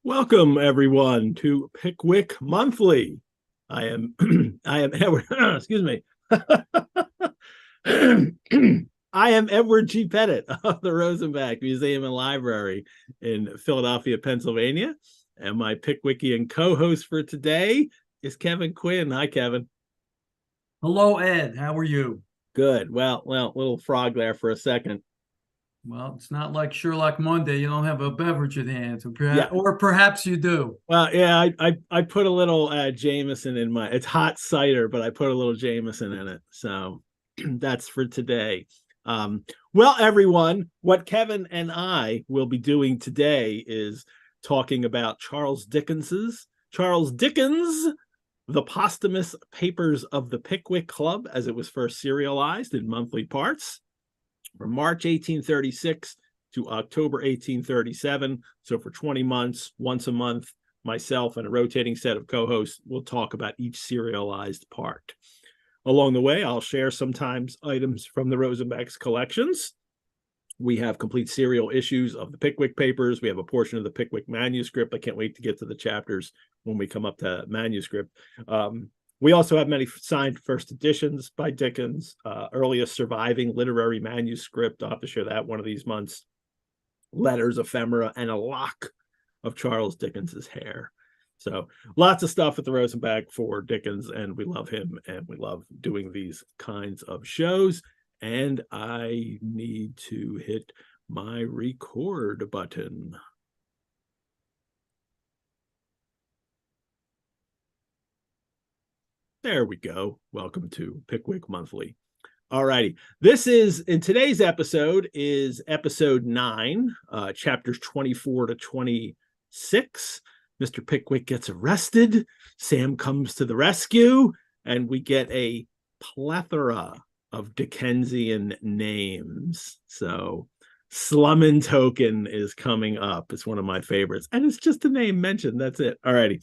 Welcome everyone to Pickwick Monthly. I am Edward. Excuse me. I am Edward G. Pettit of the Rosenbach Museum and Library in Philadelphia, Pennsylvania, and my Pickwickian co-host for today is Kevin Quinn. Hi, Kevin. Hello, Ed. How are you? Good. Well, little frog there for a second. Well, it's not like Sherlock Monday. You don't have a beverage at hand, Yeah. or perhaps you do. Well, yeah, I put a little Jameson in my. It's hot cider, but I put a little Jameson in it. So that's for today. Well, everyone, what Kevin and I will be doing today is talking about Charles Dickens, the posthumous papers of the Pickwick Club, as it was first serialized in monthly parts from March 1836 to October 1837. So for 20 months, once a month, myself and a rotating set of co-hosts will talk about each serialized part. Along the way, I'll share sometimes items from the Rosenbach's collections. We have complete serial issues of the Pickwick Papers. We have a portion of the Pickwick manuscript. I can't wait to get to the chapters when we come up to manuscript. We also have many signed first editions by Dickens, earliest surviving literary manuscript. I'll have to share that one of these months. Letters, ephemera, and a lock of Charles Dickens's hair. So lots of stuff at the Rosenbach for Dickens, and we love him, and we love doing these kinds of shows. And I need to hit my record button. There we go. Welcome to Pickwick Monthly. All righty. In today's episode is episode 9, chapters 24 to 26. Mr. Pickwick gets arrested. Sam comes to the rescue, and we get a plethora of Dickensian names. So Slummintowken is coming up. It's one of my favorites. And it's just a name mentioned. That's it. All righty.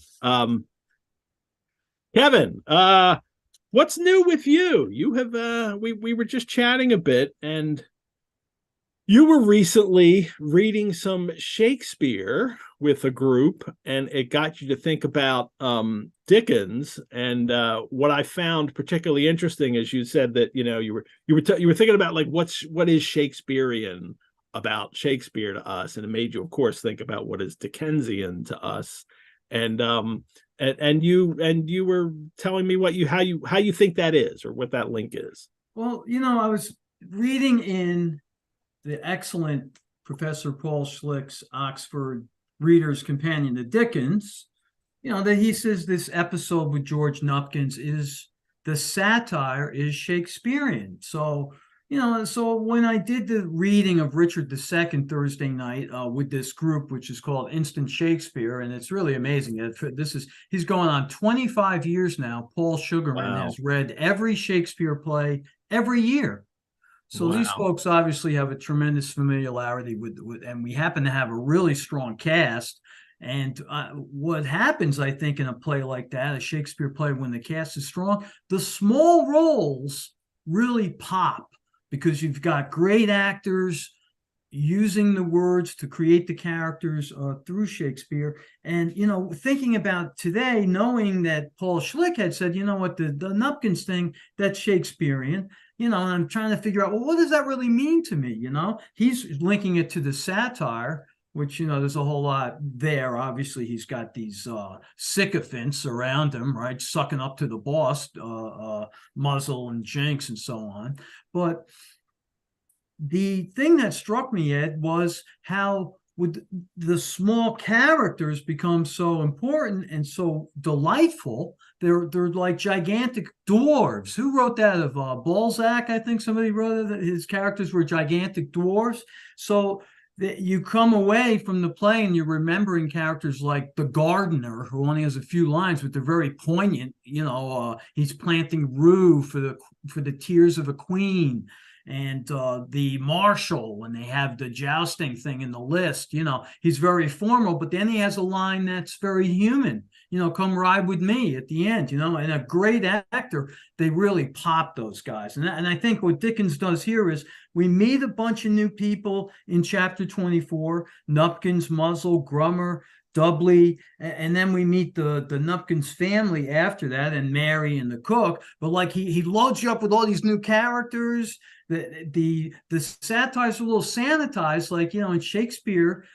Kevin, what's new with you? You have we were just chatting a bit, and you were recently reading some Shakespeare with a group, and it got you to think about Dickens. And what I found particularly interesting is you said that you were thinking about like what is Shakespearean about Shakespeare to us, and it made you, of course, think about what is Dickensian to us. And you were telling me how you think that is, or what that link is. Well, I was reading in the excellent Professor Paul Schlick's Oxford Reader's Companion to Dickens, that he says this episode with George Nupkins is the satire is Shakespearean. So, so when I did the reading of Richard II Thursday night with this group, which is called Instant Shakespeare, and it's really amazing. He's going on 25 years now. Paul Sugarman has read every Shakespeare play every year. So these folks obviously have a tremendous familiarity with, and we happen to have a really strong cast. And what happens, I think, in a play like that, a Shakespeare play, when the cast is strong, the small roles really pop because you've got great actors using the words to create the characters through Shakespeare. And, thinking about today, knowing that Paul Schlick had said, the Nupkins thing, that's Shakespearean, and I'm trying to figure out, well, what does that really mean to me? He's linking it to the satire, which, there's a whole lot there. Obviously, he's got these sycophants around him, right? Sucking up to the boss, Muzzle and Jinks and so on. But the thing that struck me, Ed, was how would the small characters become so important and so delightful. They're like gigantic dwarves. Who wrote that of Balzac? I think somebody wrote that his characters were gigantic dwarves. So that you come away from the play and you're remembering characters like the gardener, who only has a few lines, but they're very poignant. He's planting rue for the tears of a queen. And the marshal, when they have the jousting thing in the list, he's very formal, but then he has a line that's very human, come ride with me at the end, and a great actor. They really pop those guys. And I think what Dickens does here is we meet a bunch of new people in chapter 24, Nupkins, Muzzle, Grummer, Dubbley, and then we meet the Nupkins family after that, and Mary and the cook. But like he loads you up with all these new characters. The satire's a little sanitized, like, you know, in Shakespeare,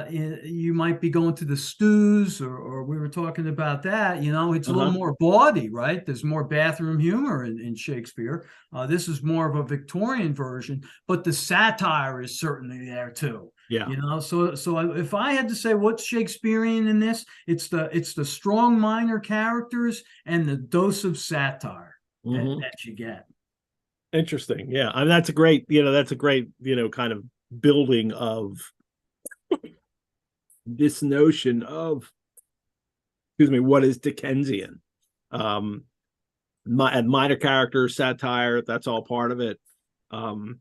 you might be going to the stews, or we were talking about that. You know, it's a little more bawdy, right? There's more bathroom humor in Shakespeare. This is more of a Victorian version, but the satire is certainly there too. Yeah. You know, so if I had to say what's Shakespearean in this, it's the strong minor characters and the dose of satire that you get. Interesting. Yeah. I mean, that's a great, kind of building of this notion of, what is Dickensian? Minor characters, satire, that's all part of it. And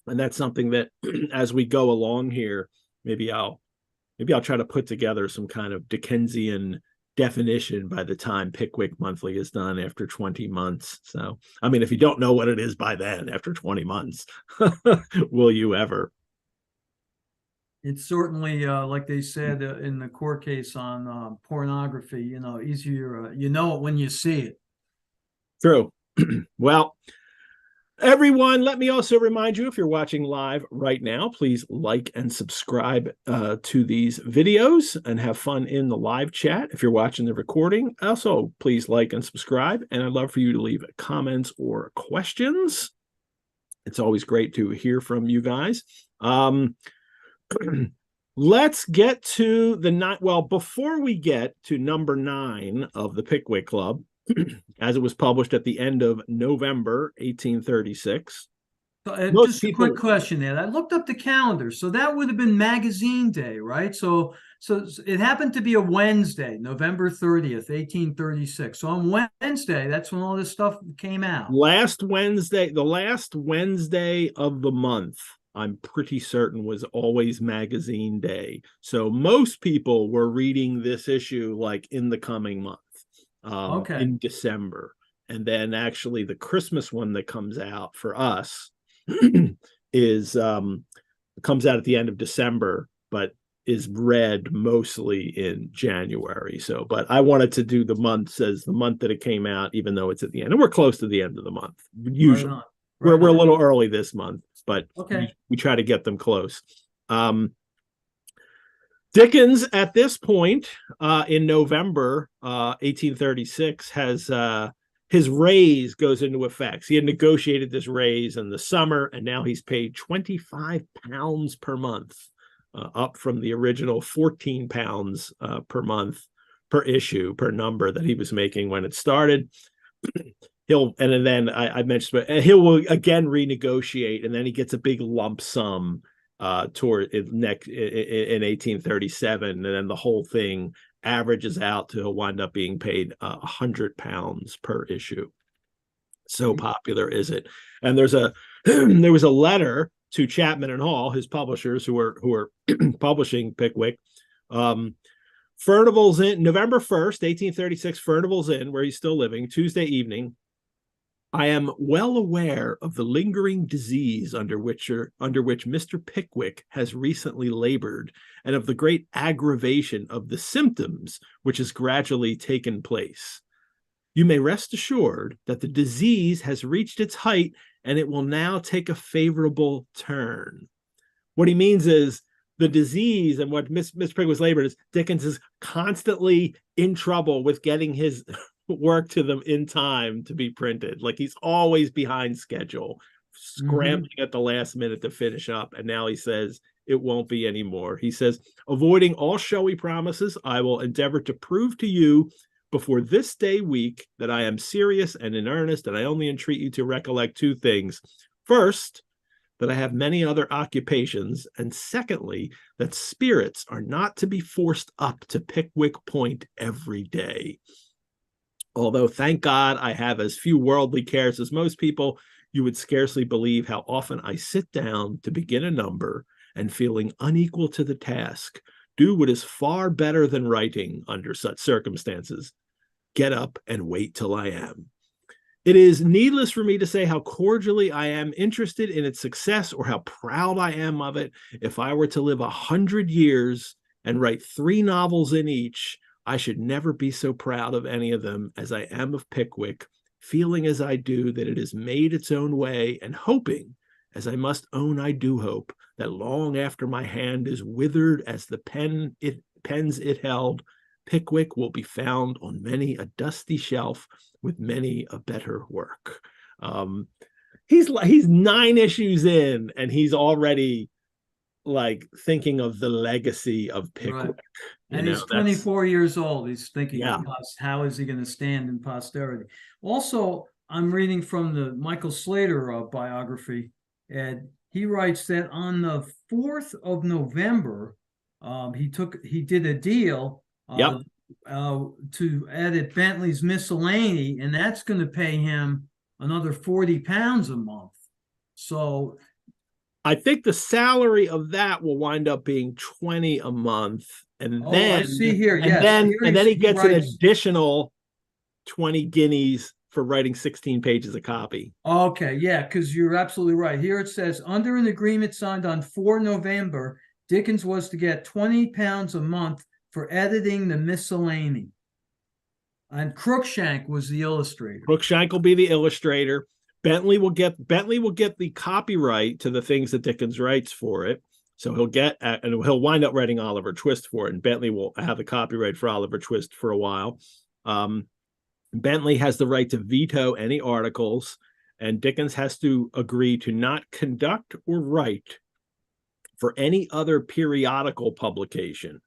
that's something that as we go along here, maybe I'll try to put together some kind of Dickensian definition by the time Pickwick Monthly is done after 20 months. So, I mean, if you don't know what it is by then, after 20 months, will you ever? It's certainly, like they said in the court case on pornography, you know, easier, you know it when you see it. True. Well, everyone, let me also remind you, if you're watching live right now, please like and subscribe to these videos and have fun in the live chat. If you're watching the recording, also please like and subscribe. And I'd love for you to leave comments or questions. It's always great to hear from you guys. Let's get to before we get to number 9 of the Pickwick Club, as it was published at the end of November 1836. Just a quick question there. I looked up the calendar, so that would have been magazine day, right? So it happened to be a Wednesday, November 30th, 1836. So on Wednesday, that's when all this stuff came out. The last Wednesday of the month, I'm pretty certain, was always magazine day. So most people were reading this issue like in the coming month. In December, and then actually the Christmas one that comes out for us is comes out at the end of December, but is read mostly in January. So, but I wanted to do the months as the month that it came out, even though it's at the end, and we're close to the end of the month. Usually, we're a little early this month, but we try to get them close. Dickens, at this point in November 1836, has his raise goes into effect. He had negotiated this raise in the summer, and now he's paid £25 per month, up from the original £14 per month per issue, per number that he was making when it started. I mentioned, he will again renegotiate, and then he gets a big lump sum toward in 1837, and then the whole thing averages out to wind up being paid £100 per issue. So popular is it. And there was a letter to Chapman and Hall, his publishers, who were publishing Pickwick. Furnival's Inn, November 1st, 1836, Furnival's Inn, where he's still living, Tuesday evening. I am well aware of the lingering disease under which Mr. Pickwick has recently labored, and of the great aggravation of the symptoms which has gradually taken place. You may rest assured that the disease has reached its height, and it will now take a favorable turn. What he means is the disease, and what Mr. Pickwick was labored is Dickens is constantly in trouble with getting his work to them in time to be printed. Like, he's always behind schedule, scrambling at the last minute to finish up. And now he says it won't be anymore. He says, avoiding all showy promises, I will endeavor to prove to you before this day week that I am serious and in earnest, and I only entreat you to recollect 2 things. First, that I have many other occupations, and secondly, that spirits are not to be forced up to Pickwick Point every day. Although, thank God, I have as few worldly cares as most people, you would scarcely believe how often I sit down to begin a number, and feeling unequal to the task, do what is far better than writing under such circumstances. Get up and wait till I am. It is needless for me to say how cordially I am interested in its success, or how proud I am of it. If I were to live 100 years, and write 3 novels in each, I should never be so proud of any of them as I am of Pickwick, feeling as I do that it has made its own way, and hoping, as I must own I do hope, that long after my hand is withered as the pens it held, Pickwick will be found on many a dusty shelf with many a better work. He's 9 issues in, and he's already like thinking of the legacy of Pickwick. Right. And he's 24 years old. He's thinking, yeah, how is he going to stand in posterity? Also, I'm reading from the Michael Slater biography, and he writes that on the 4th of November, he did a deal to edit Bentley's Miscellany, and that's going to pay him another £40 a month. So I think the salary of that will wind up being 20 a month, and then I see here, and then he gets an additional 20 guineas for writing 16 pages of copy. Okay, yeah, because you're absolutely right. Here it says, under an agreement signed on 4 November, Dickens was to get £20 a month for editing the Miscellany. And Cruikshank was the illustrator. Cruikshank will be the illustrator. Bentley will get the copyright to the things that Dickens writes for it. So he'll wind up writing Oliver Twist for it, and Bentley will have the copyright for Oliver Twist for a while. Bentley has the right to veto any articles, and Dickens has to agree to not conduct or write for any other periodical publication.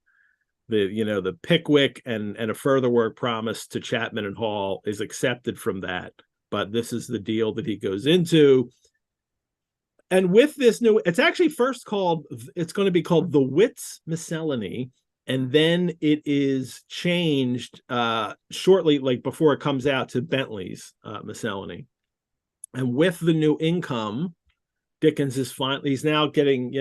The Pickwick and a further work promised to Chapman and Hall is accepted from that. But this is the deal that he goes into. And with this new, it's actually it's going to be called The Wits Miscellany. And then it is changed shortly, like before it comes out, to Bentley's Miscellany. And with the new income, Dickens he's now getting,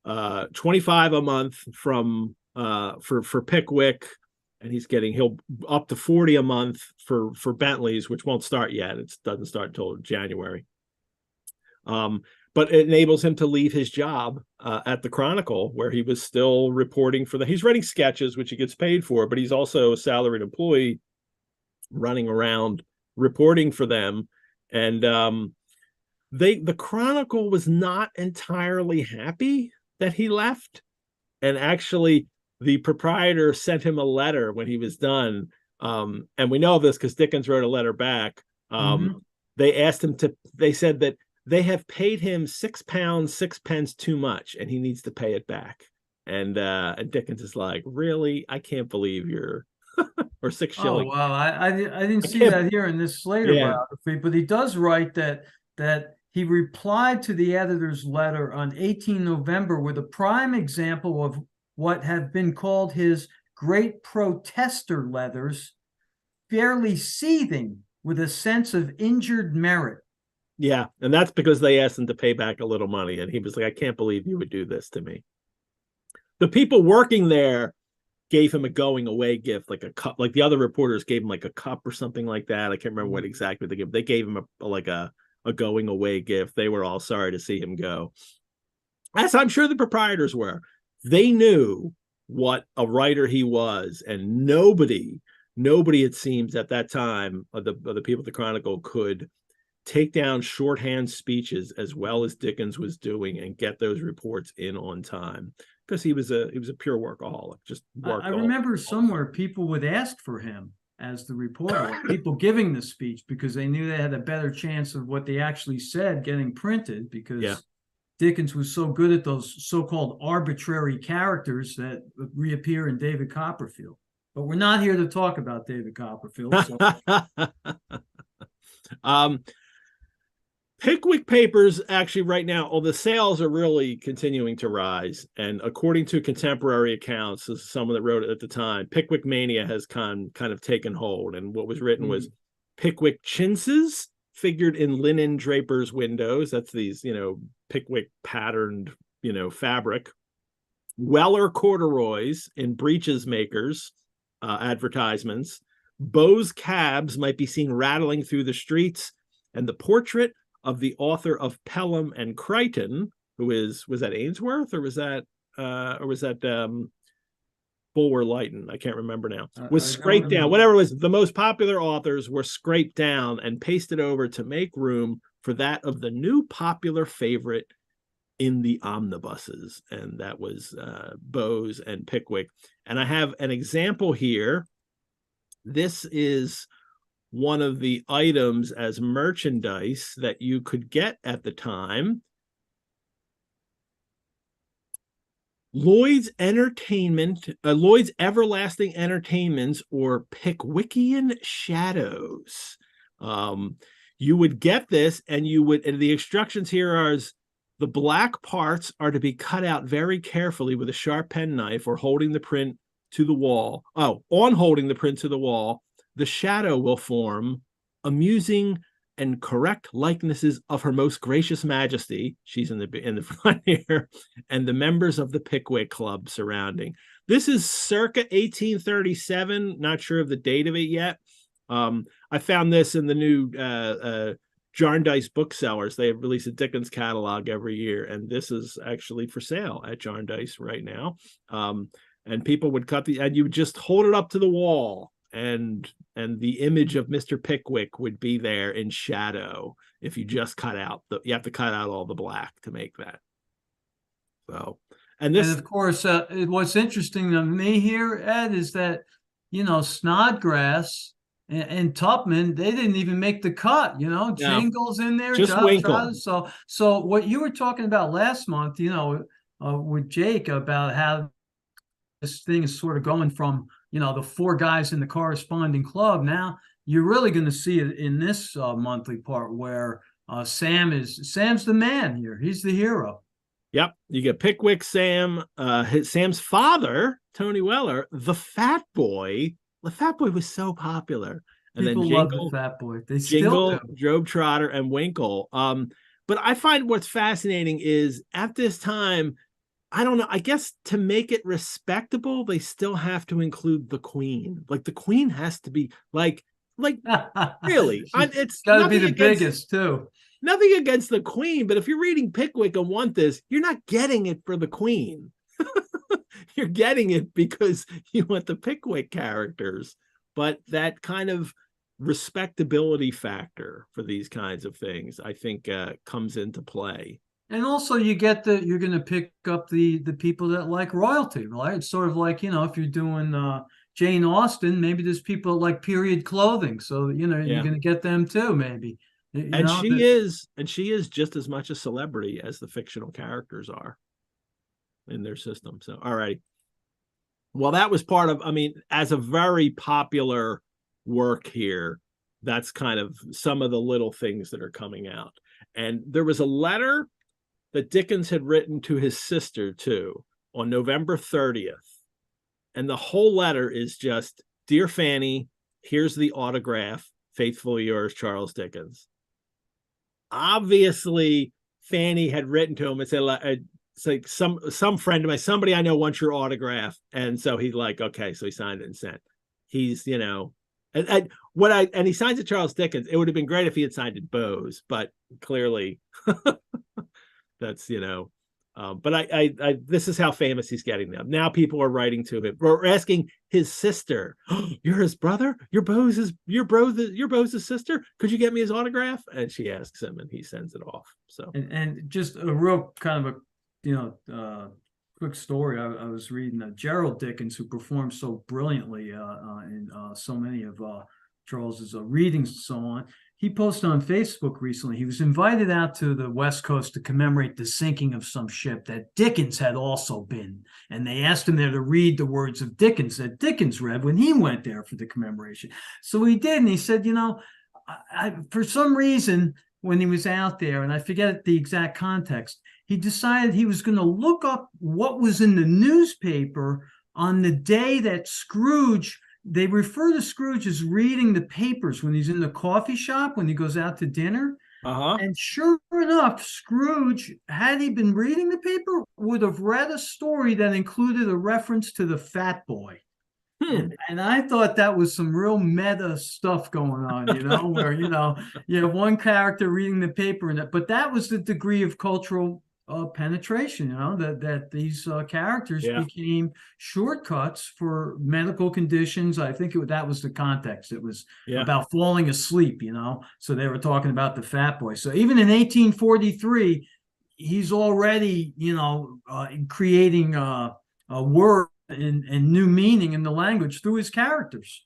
25 a month from for Pickwick. And he'll up to 40 a month for Bentley's, which won't start yet. It doesn't start until January. But it enables him to leave his job at the Chronicle, where he was still reporting he's writing sketches, which he gets paid for, but he's also a salaried employee running around reporting for them. And the Chronicle was not entirely happy that he left. And actually, the proprietor sent him a letter when he was done. And we know this because Dickens wrote a letter back. They said that they have paid him £6, 6 pence too much, and he needs to pay it back. And Dickens is like, really? I can't believe you're or 6 shillings. Oh, wow. I didn't see that here in this Slater biography, but he does write that he replied to the editor's letter on 18 November with a prime example of what have been called his great protester letters, fairly seething with a sense of injured merit. Yeah, and that's because they asked him to pay back a little money, and he was like, I can't believe you would do this to me. The people working there gave him a going away gift, like a cup, like the other reporters gave him like a cup or something like that. I can't remember what exactly they gave. They gave him a going away gift. They were all sorry to see him go. As I'm sure the proprietors were. They knew what a writer he was, and nobody, it seems, at that time of the people at the Chronicle could take down shorthand speeches as well as Dickens was doing and get those reports in on time, because he was a pure workaholic. Just worked. I remember somewhere people would ask for him as the reporter, people giving the speech, because they knew they had a better chance of what they actually said getting printed, because Dickens was so good at those so-called arbitrary characters that reappear in David Copperfield. But we're not here to talk about David Copperfield. So. Pickwick Papers, actually, right now, the sales are really continuing to rise. And according to contemporary accounts, someone that wrote it at the time, Pickwick mania has kind of taken hold. And what was written was Pickwick chintzes figured in linen drapers' windows. That's these, Pickwick patterned, fabric. Weller corduroys in breeches makers' advertisements. Bose cabs might be seen rattling through the streets. And the portrait of the author of Pelham and Crichton, who was that Ainsworth, or was that Bulwer Lytton, I can't remember now, I was don't scraped down. remember. Whatever it was, the most popular authors were scraped down and pasted over to make room for that of the new popular favorite in the omnibuses, and that was Bowes and Pickwick. And I have an example here. This is one of the items as merchandise that you could get at the time. Lloyd's Everlasting Entertainments, or Pickwickian Shadows. You would get this, and the instructions here are: the black parts are to be cut out very carefully with a sharp penknife or holding the print to the wall. On holding the print to the wall, the shadow will form amusing and correct likenesses of Her Most Gracious Majesty. She's in the front here, and the members of the Pickwick Club surrounding. This is circa 1837. Not sure of the date of it yet. I found this in the new Jarndyce booksellers. They release a Dickens catalog every year, and this is actually for sale at Jarndyce right now. And people would and you would just hold it up to the wall, and the image of Mr. Pickwick would be there in shadow. If you just you have to cut out all the black to make that. So, and of course, what's interesting to me here, Ed, is that, Snodgrass and Tupman, they didn't even make the cut. Jingle's in there, just Winkle. So what you were talking about last month, with Jake, about how this thing is sort of going from, the four guys in the corresponding club. Now you're really going to see it in this monthly part where Sam's the man here. He's the hero. Yep. You get Pickwick Sam, Sam's father, Tony Weller, the Fat Boy. The Fat Boy was so popular. And People then love the Fat Boy. They Jingle, still do. Job Trotter, and Winkle. But I find what's fascinating is at this time, I don't know, I guess to make it respectable, they still have to include the Queen. Like the Queen has to be like really. It's got to be the biggest too. Nothing against the Queen, but if you're reading Pickwick and want this, you're not getting it for the Queen. You're getting it because you want the Pickwick characters. But that kind of respectability factor for these kinds of things, I think, comes into play. And also you're going to pick up the people that like royalty, right? It's sort of like, if you're doing Jane Austen, maybe there's people that like period clothing. So, you're going to get them too, maybe. She is just as much a celebrity as the fictional characters are in their system. So, all right. Well, that was part of, as a very popular work here, that's kind of some of the little things that are coming out. And there was a letter that Dickens had written to his sister too on November 30th. And the whole letter is just, "Dear Fanny, here's the autograph. Faithfully yours, Charles Dickens." Obviously, Fanny had written to him and said, it's like some friend of mine, somebody I know wants your autograph. And so he's like, okay, so he signed it and sent. He's, and he signs it Charles Dickens. It would have been great if he had signed it Bowes, but clearly that's, but I this is how famous he's getting now. Now people are writing to him. We're asking his sister, "Oh, you're his brother? You're Bowes' sister? Could you get me his autograph?" And she asks him, and he sends it off. So and just a real kind of a quick story. I was reading Gerald Dickens, who performed so brilliantly in so many of Charles's readings and so on. He posted on Facebook recently, he was invited out to the West Coast to commemorate the sinking of some ship that Dickens had also been. And they asked him there to read the words of Dickens that Dickens read when he went there for the commemoration. So he did, and he said, for some reason, when he was out there, and I forget the exact context, he decided he was going to look up what was in the newspaper on the day that Scrooge, they refer to Scrooge as reading the papers when he's in the coffee shop, when he goes out to dinner. And sure enough, Scrooge, had he been reading the paper, would have read a story that included a reference to the Fat Boy. And I thought that was some real meta stuff going on, where, you have one character reading the paper, but that was the degree of cultural penetration, that these characters Yeah. became shortcuts for medical conditions. I think that was the context. It was about falling asleep, so they were talking about the fat boy. So even in 1843, he's already, creating a word and new meaning in the language through his characters.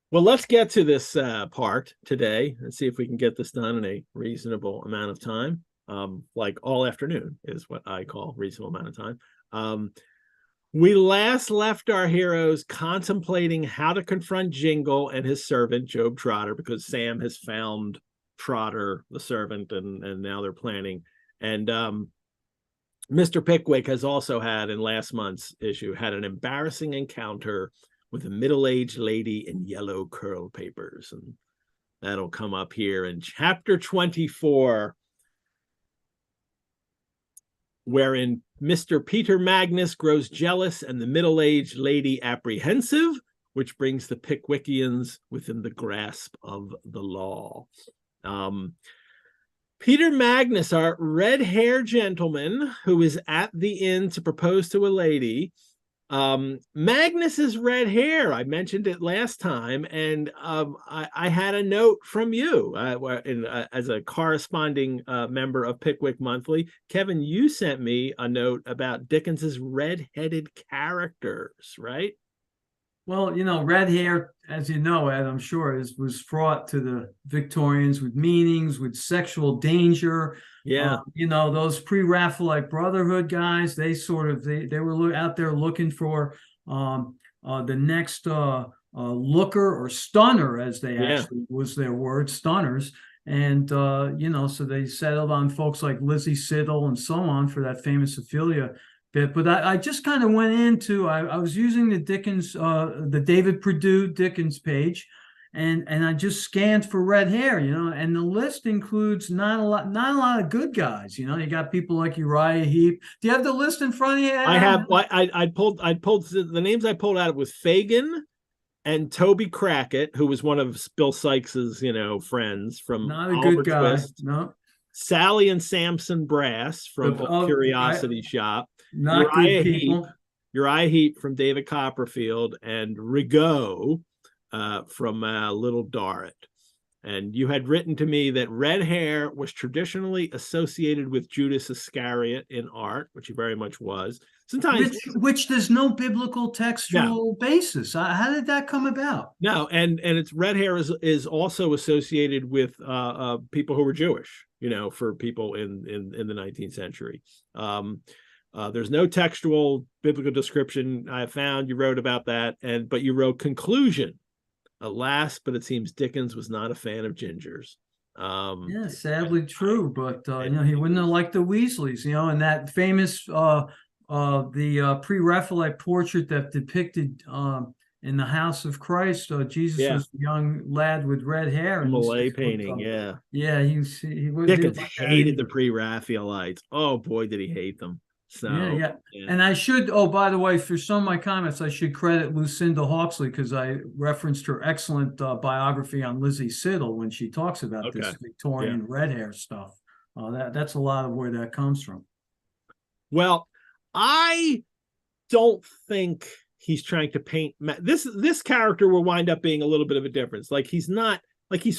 Well, let's get to this part today and see if we can get this done in a reasonable amount of time. Like all afternoon is what I call reasonable amount of time. We last left our heroes contemplating how to confront Jingle and his servant, Job Trotter, because Sam has found Trotter, the servant, and now they're planning. And Mr. Pickwick has also had, in last month's issue, had an embarrassing encounter with a middle-aged lady in yellow curl papers. And that'll come up here in chapter 24, wherein Mr. Peter Magnus grows jealous and the middle-aged lady apprehensive, which brings the Pickwickians within the grasp of the law. Peter Magnus, our red-haired gentleman who is at the inn to propose to a lady. Magnus's red hair, I mentioned it last time, and I had a note from you as a corresponding member of Pickwick Monthly. Kevin, you sent me a note about Dickens's red-headed characters, right? Well, red hair, as you know, Ed, I'm sure, was fraught to the Victorians with meanings, with sexual danger. Yeah. Those pre-Raphaelite Brotherhood guys, they were out there looking for the next looker or stunner, as they actually was their word, stunners. And, so they settled on folks like Lizzie Siddal and so on for that famous Ophelia bit. But I just kind of went into, I was using the Dickens, the David Perdue Dickens page, and I just scanned for red hair, and the list includes not a lot of good guys. You got people like Uriah Heep. Do you have the list in front of you, Ed? I have. I pulled the names I pulled out was Fagin and Toby Crackett, who was one of Bill Sykes's, friends from not a Oliver good guy. Twist. No. Sally and Samson Brass from Curiosity Shop. Not good people. Uriah Heep from David Copperfield, and Rigaud from Little Dorrit. And you had written to me that red hair was traditionally associated with Judas Iscariot in art, which he very much was. Sometimes, which there's no biblical textual basis. How did that come about? No, and it's red hair is also associated with people who were Jewish. For people in the 19th century. There's no textual biblical description I found. You wrote about that, but you wrote conclusion. Alas, but it seems Dickens was not a fan of gingers. Yeah, sadly true. But he wouldn't have liked the Weasleys. And that famous the pre-Raphaelite portrait that depicted in the House of Christ, Jesus was a young lad with red hair. Malay painting, Yeah, he Dickens hated the pre-Raphaelites. Oh boy, did he hate them. So yeah. And I should, by the way, for some of my comments, I should credit Lucinda Hawksley, because I referenced her excellent biography on Lizzie Siddal when she talks about this Victorian red hair stuff. That's a lot of where that comes from. Well, I don't think he's trying to paint this character will wind up being a little bit of a difference. Like he's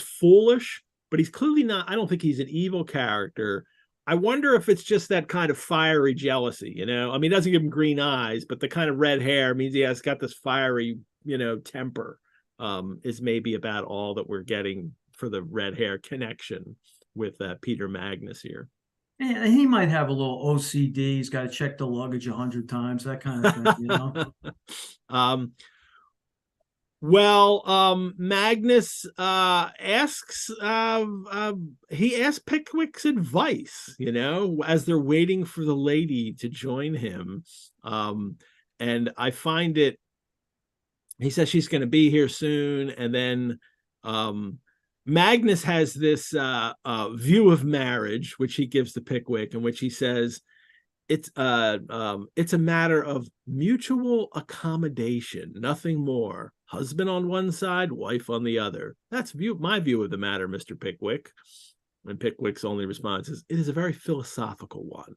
foolish, but he's clearly not. I don't think he's an evil character. I wonder if it's just that kind of fiery jealousy, I mean, it doesn't give him green eyes, but the kind of red hair means he has got this fiery, temper, is maybe about all that we're getting for the red hair connection with Peter Magnus here. Yeah, he might have a little OCD. He's got to check the luggage 100 times, that kind of thing, Magnus asks, he asks Pickwick's advice, as they're waiting for the lady to join him. And I find it, he says she's going to be here soon. And then Magnus has this view of marriage, which he gives to Pickwick, in which he says, it's a matter of mutual accommodation, nothing more. Husband on one side, wife on the other. That's my view of the matter, Mr. Pickwick. And Pickwick's only response is, "It is a very philosophical one.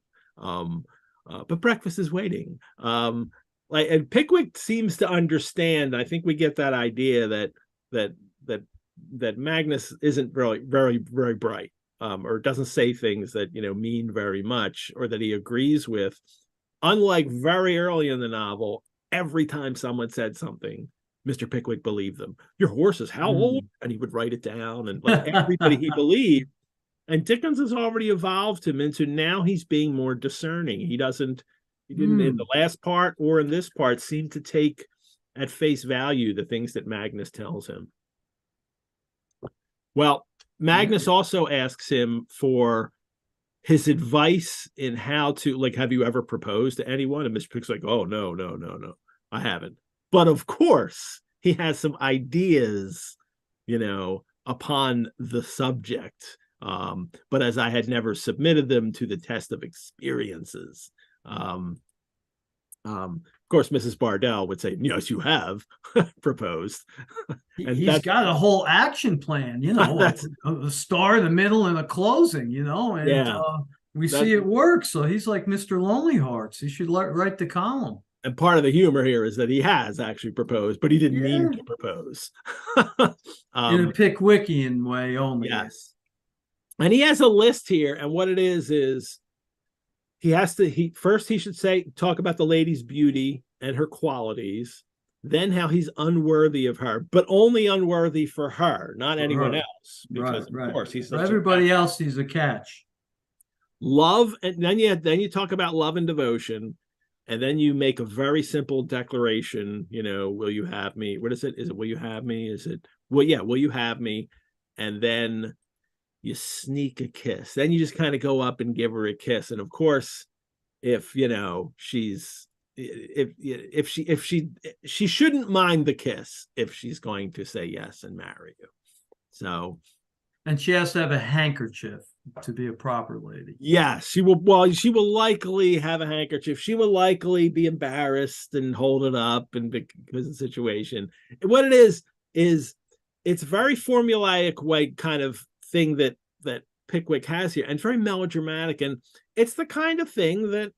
But breakfast is waiting." And Pickwick seems to understand. I think we get that idea that Magnus isn't really very, very bright, or doesn't say things that mean very much, or that he agrees with. Unlike very early in the novel, every time someone said something, Mr. Pickwick believed them. "Your horse is how old?" And he would write it down, and like everybody he believed. And Dickens has already evolved him into, now he's being more discerning. He didn't in the last part or in this part seem to take at face value the things that Magnus tells him. Well, Magnus also asks him for his advice in how to, like, have you ever proposed to anyone? And Mr. Pick's like, "Oh, no, I haven't." But of course, he has some ideas, upon the subject. But as I had never submitted them to the test of experiences. Of course, Mrs. Bardell would say, "Yes, you have proposed." And he's got a whole action plan, a start, a middle, and a closing, and we see it work. So he's like Mr. Lonely Hearts. He should write the column. And part of the humor here is that he has actually proposed, but he didn't mean to propose. In a Pickwickian way only. Yes. And he has a list here, and what it is he should talk about the lady's beauty and her qualities, then how he's unworthy of her, but only unworthy for her, not anyone else. Because of course he's for everybody else, he's a catch. Love, and then you talk about love and devotion, and then you make a very simple declaration, will you have me? What is it? Is it will you have me? Is it will you have me? And then you sneak a kiss. Then you just kind of go up and give her a kiss. And of course, if she shouldn't mind the kiss if she's going to say yes and marry you. So, and she has to have a handkerchief to be a proper lady. Yes, she will. Well, she will likely have a handkerchief. She will likely be embarrassed and hold it up, and because of the situation. What it is it's very formulaic way kind of thing that Pickwick has here, and it's very melodramatic, and it's the kind of thing that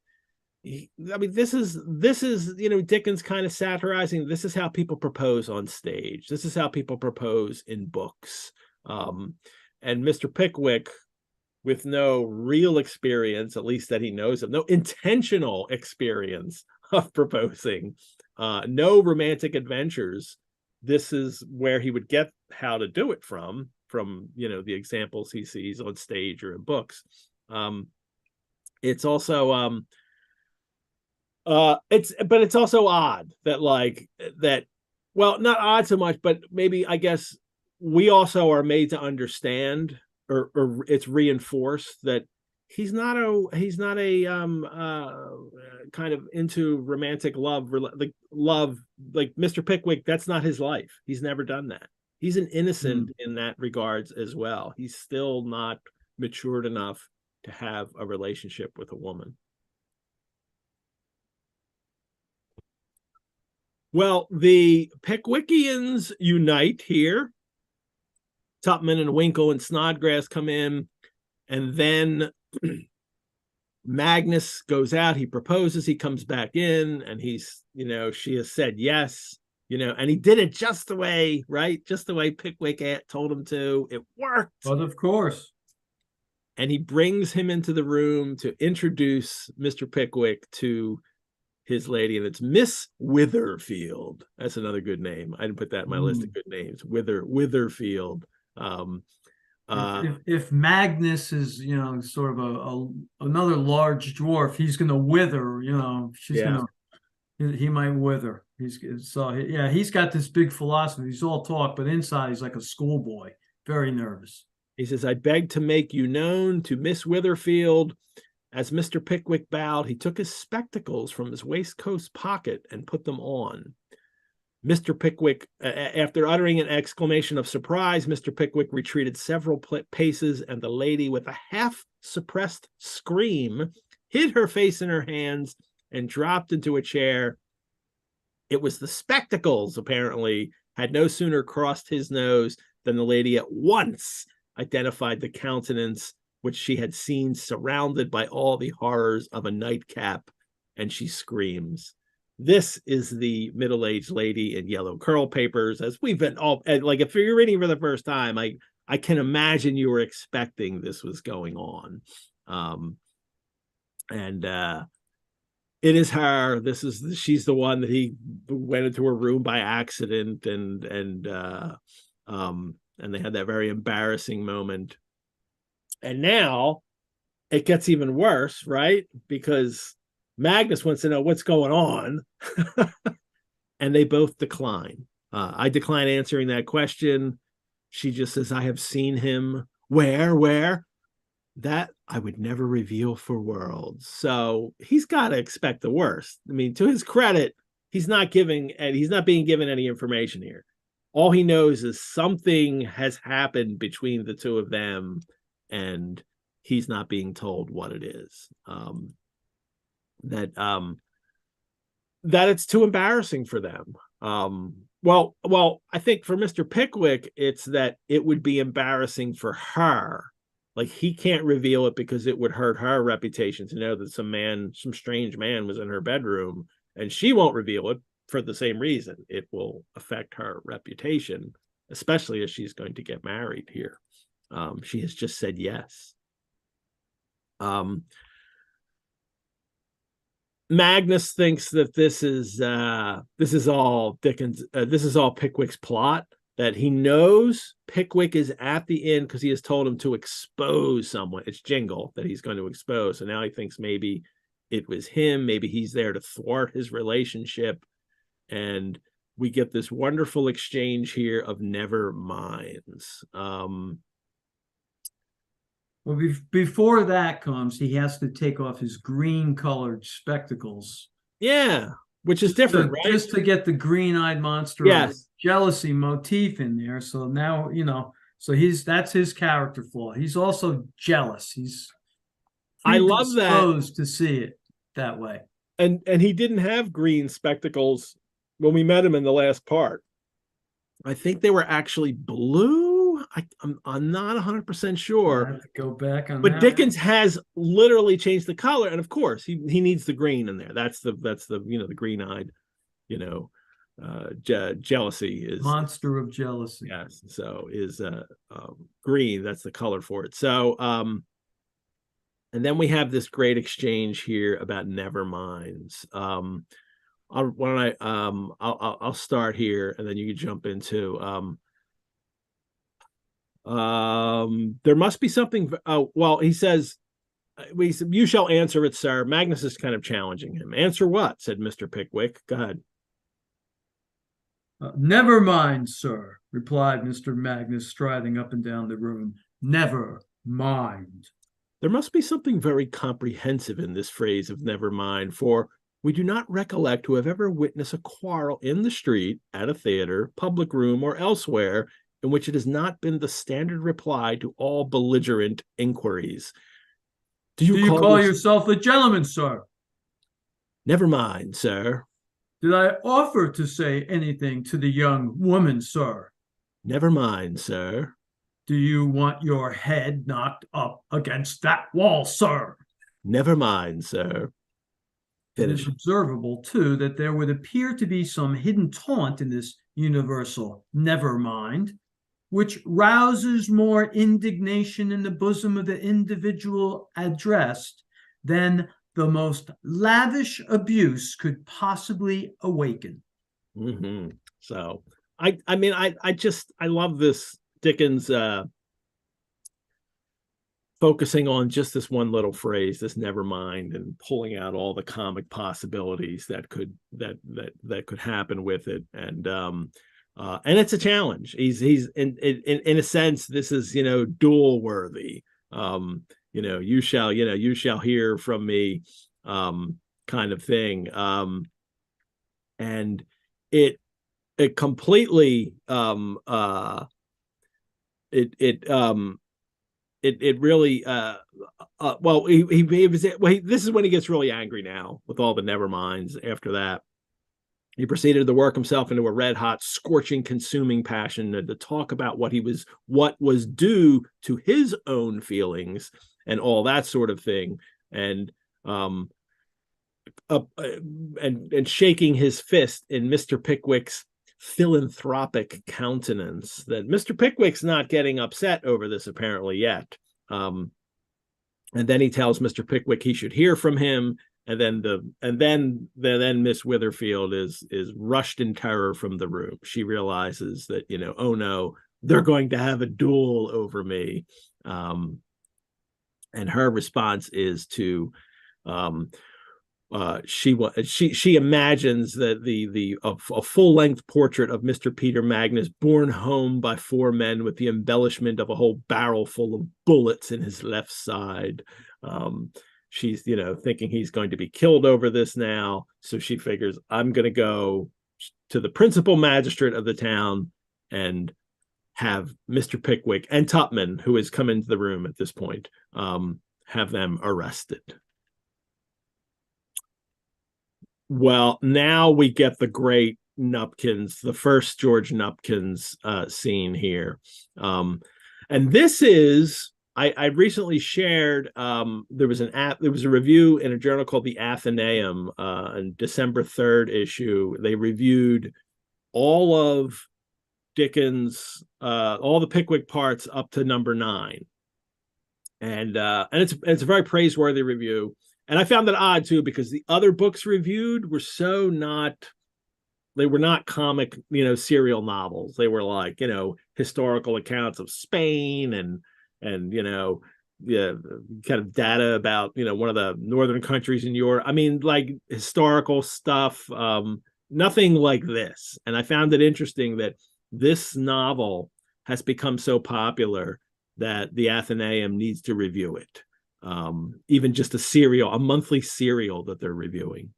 this is Dickens kind of satirizing. This is how people propose on stage. This is how people propose in books. And Mr. Pickwick, with no real experience, at least that he knows of, no intentional experience of proposing, no romantic adventures, this is where he would get how to do it from the examples he sees on stage or in books. It's also it's also odd that well, not odd so much, but maybe I guess we also are made to understand, or it's reinforced that he's not a kind of into romantic love, like Mr. Pickwick. That's not his life. He's never done that. He's an innocent in that regards as well. He's still not matured enough to have a relationship with a woman. Well, the Pickwickians unite here. Tupman and Winkle and Snodgrass come in, and then Magnus goes out. He proposes. He comes back in, and he's, she has said yes, and he did it just the way, right? Just the way Pickwick told him to. It worked. But of course. And he brings him into the room to introduce Mr. Pickwick to his lady, and it's Miss Witherfield. That's another good name. I didn't put that in my list of good names. Witherfield. If Magnus is, sort of another large dwarf, he's going to wither. He might wither. He's got this big philosophy. He's all talk, but inside he's like a schoolboy, very nervous. He says, "I beg to make you known to Miss Witherfield." As Mr. Pickwick bowed, he took his spectacles from his waistcoat pocket and put them on. Mr. Pickwick, after uttering an exclamation of surprise, Mr. Pickwick retreated several paces, and the lady, with a half-suppressed scream, hid her face in her hands and dropped into a chair. It was the spectacles, apparently, had no sooner crossed his nose than the lady at once identified the countenance which she had seen surrounded by all the horrors of a nightcap, and she screams. This is the middle-aged lady in yellow curl papers, as we've been all like, if you're reading for the first time, I can imagine you were expecting this was going on. And it is her. She's the one that he went into her room by accident, and they had that very embarrassing moment. And now it gets even worse, right? Because Magnus wants to know what's going on, and they both decline. I decline answering that question. She just says, I have seen him. Where? That I would never reveal for worlds. So he's got to expect the worst. I mean, to his credit, he's not being given any information here. All he knows is something has happened between the two of them, and he's not being told what it is. That it's too embarrassing for them. Well, I think for Mr. Pickwick, it's that it would be embarrassing for her. Like, he can't reveal it because it would hurt her reputation to know that some strange man was in her bedroom, and she won't reveal it for the same reason. It will affect her reputation, especially as she's going to get married here. She has just said yes. Magnus thinks that this is all Dickens. This is all Pickwick's plot. That he knows Pickwick is at the inn because he has told him to expose someone. It's Jingle that he's going to expose. So now he thinks maybe it was him. Maybe he's there to thwart his relationship. And we get this wonderful exchange here of never minds. Well, before that comes, he has to take off his green-colored spectacles. Yeah, which is different, right? Just to get the green-eyed monster of jealousy motif in there. So now, that's his character flaw. He's also jealous. I love that. Predisposed to see it that way. And he didn't have green spectacles when we met him in the last part. I think they were actually blue. I'm not 100% sure. I have to go back on but that. Dickens has literally changed the color, and of course he needs the green in there. That's the the green-eyed, jealousy is monster of jealousy. Yes, so is green. That's the color for it. So and then we have this great exchange here about never minds. I'll start here, and then you can jump into there must be something. He says, you shall answer it, sir. Magnus is kind of challenging him. Answer what? Said Mr. Pickwick. Go ahead. Never mind, sir, replied Mr. Magnus, striding up and down the room. Never mind. There must be something very comprehensive in this phrase of never mind, for we do not recollect to have ever witnessed a quarrel in the street, at a theater, public room, or elsewhere, in which it has not been the standard reply to all belligerent inquiries. Do you call yourself a gentleman, sir? Never mind, sir. Did I offer to say anything to the young woman, sir? Never mind, sir. Do you want your head knocked up against that wall, sir? Never mind, sir. Finish. It is observable, too, that there would appear to be some hidden taunt in this universal never mind, which rouses more indignation in the bosom of the individual addressed than the most lavish abuse could possibly awaken. Mm-hmm. So, I love this Dickens focusing on just this one little phrase, this never mind, and pulling out all the comic possibilities that could happen with it. And it's a challenge. He's in a sense, this is, duel worthy. You shall hear from me, kind of thing. And it completely, it really, this is when he gets really angry now with all the never minds after that. He proceeded to work himself into a red-hot, scorching, consuming passion, and to talk about what was due to his own feelings and all that sort of thing, and shaking his fist in Mr. Pickwick's philanthropic countenance. That Mr. Pickwick's not getting upset over this apparently yet. And then he tells Mr. Pickwick he should hear from him. And then Miss Witherfield is rushed in terror from the room. She realizes that, oh no, they're going to have a duel over me. And her response is to she imagines that a full-length portrait of Mr. Peter Magnus borne home by 4 men with the embellishment of a whole barrel full of bullets in his left side. She's thinking he's going to be killed over this now, so she figures, I'm going to go to the principal magistrate of the town and have Mr. Pickwick and Tupman, who has come into the room at this point, have them arrested. Well, now we get the great Nupkins, the first George Nupkins scene here. And this is, I recently shared, there was a review in a journal called the Athenaeum, in December 3rd issue. They reviewed all of Dickens, all the Pickwick parts up to number 9. And it's a very praiseworthy review. And I found that odd too, because the other books reviewed were they were not comic, serial novels. They were like, historical accounts of Spain and kind of data about, one of the northern countries in Europe. I mean, like historical stuff, nothing like this. And I found it interesting that this novel has become so popular that the Athenaeum needs to review it. Even just a monthly serial that they're reviewing.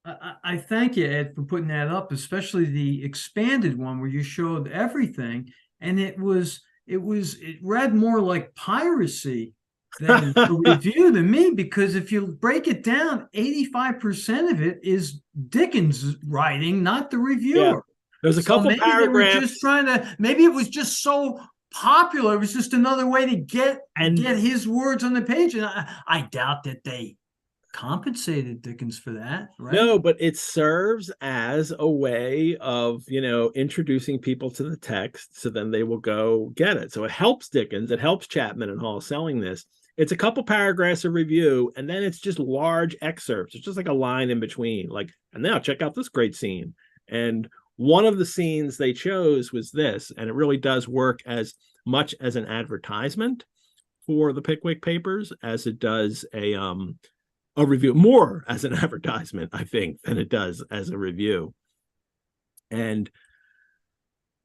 I thank you, Ed, for putting that up, especially the expanded one where you showed everything, and it read more like piracy than a review to me, because if you break it down, 85% of it is Dickens writing, not the reviewer. Yeah. There's a couple paragraphs. Maybe it was just so popular. It was just another way to get his words on the page. And I doubt that they compensated Dickens for that, right? No, but it serves as a way of, introducing people to the text, so then they will go get it. So it helps Dickens, it helps Chapman and Hall selling this. It's a couple paragraphs of review, and then it's just large excerpts. It's just like a line in between, like, and now check out this great scene. And one of the scenes they chose was this, and it really does work as much as an advertisement for the Pickwick Papers as it does a review, more as an advertisement, I think, than it does as a review. And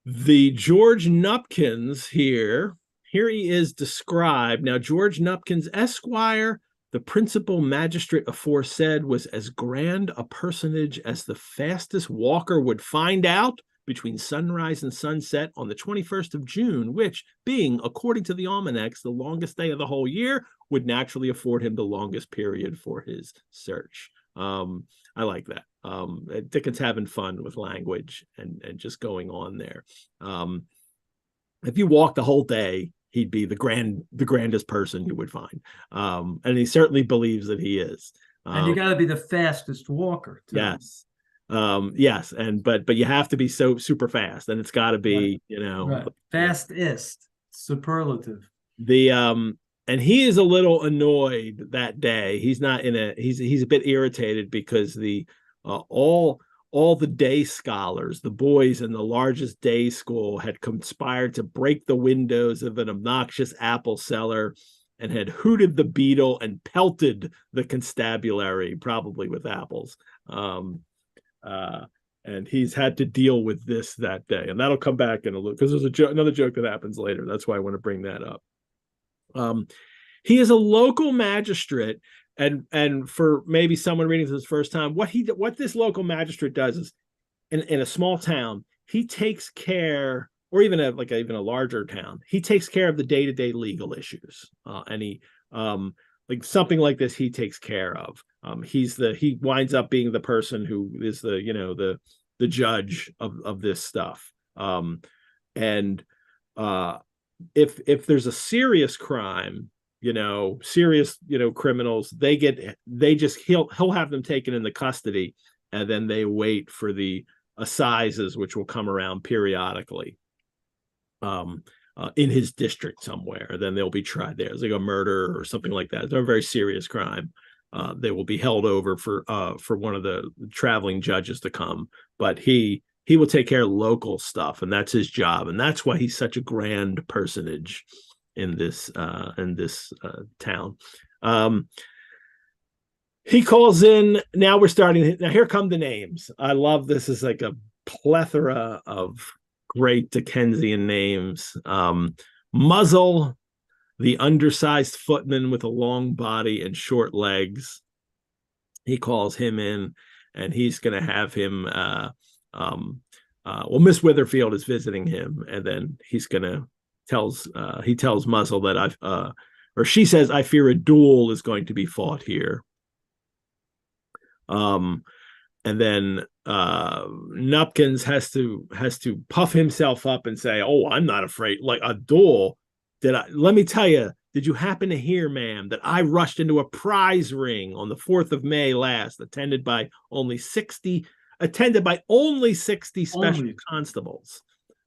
the George Nupkins here he is described. Now, George Nupkins, Esquire, the principal magistrate aforesaid, was as grand a personage as the fastest walker would find out between sunrise and sunset on the 21st of June, which, being, according to the almanacs, the longest day of the whole year, would naturally afford him the longest period for his search. I like that. Dickens having fun with language and just going on there. If you walk the whole day, he'd be the grandest person you would find. And he certainly believes that he is. And you got to be the fastest walker, too. Yes. Yes, but you have to be so super fast, and it's got to be, right. Fastest, superlative. And he is a little annoyed that day. He's a bit irritated because all the day scholars, the boys in the largest day school, had conspired to break the windows of an obnoxious apple seller and had hooted the beadle and pelted the constabulary, probably with apples. And he's had to deal with this that day, and that'll come back in a little, because there's another joke that happens later. That's why I want to bring that up. He is a local magistrate, and for maybe someone reading this first time, what this local magistrate does is, in a small town, he takes care, or even a larger town, he takes care of the day-to-day legal issues, and he like something like this he takes care of. He winds up being the person who is the the judge of this stuff. And if there's a serious crime, serious, criminals, he'll have them taken into custody, and then they wait for the assizes, which will come around periodically in his district somewhere. Then they'll be tried there. It's like a murder or something like that. It's a very serious crime. They will be held over for one of the traveling judges to come, but he will take care of local stuff, and that's his job, and that's why he's such a grand personage in this town. He calls in. Now we're starting. Now here come the names. I love this. Is like a plethora of great Dickensian names. Muzzle, the undersized footman with a long body and short legs. He calls him in, and he's going to have him. Miss Witherfield is visiting him, and then he's going to tells Muzzle that she says, I fear a duel is going to be fought here. And then Nupkins has to puff himself up and say, "Oh, I'm not afraid. Like a duel. Let me tell you, did you happen to hear, ma'am, that I rushed into a prize ring on the 4th of May last, attended by only 60 special constables,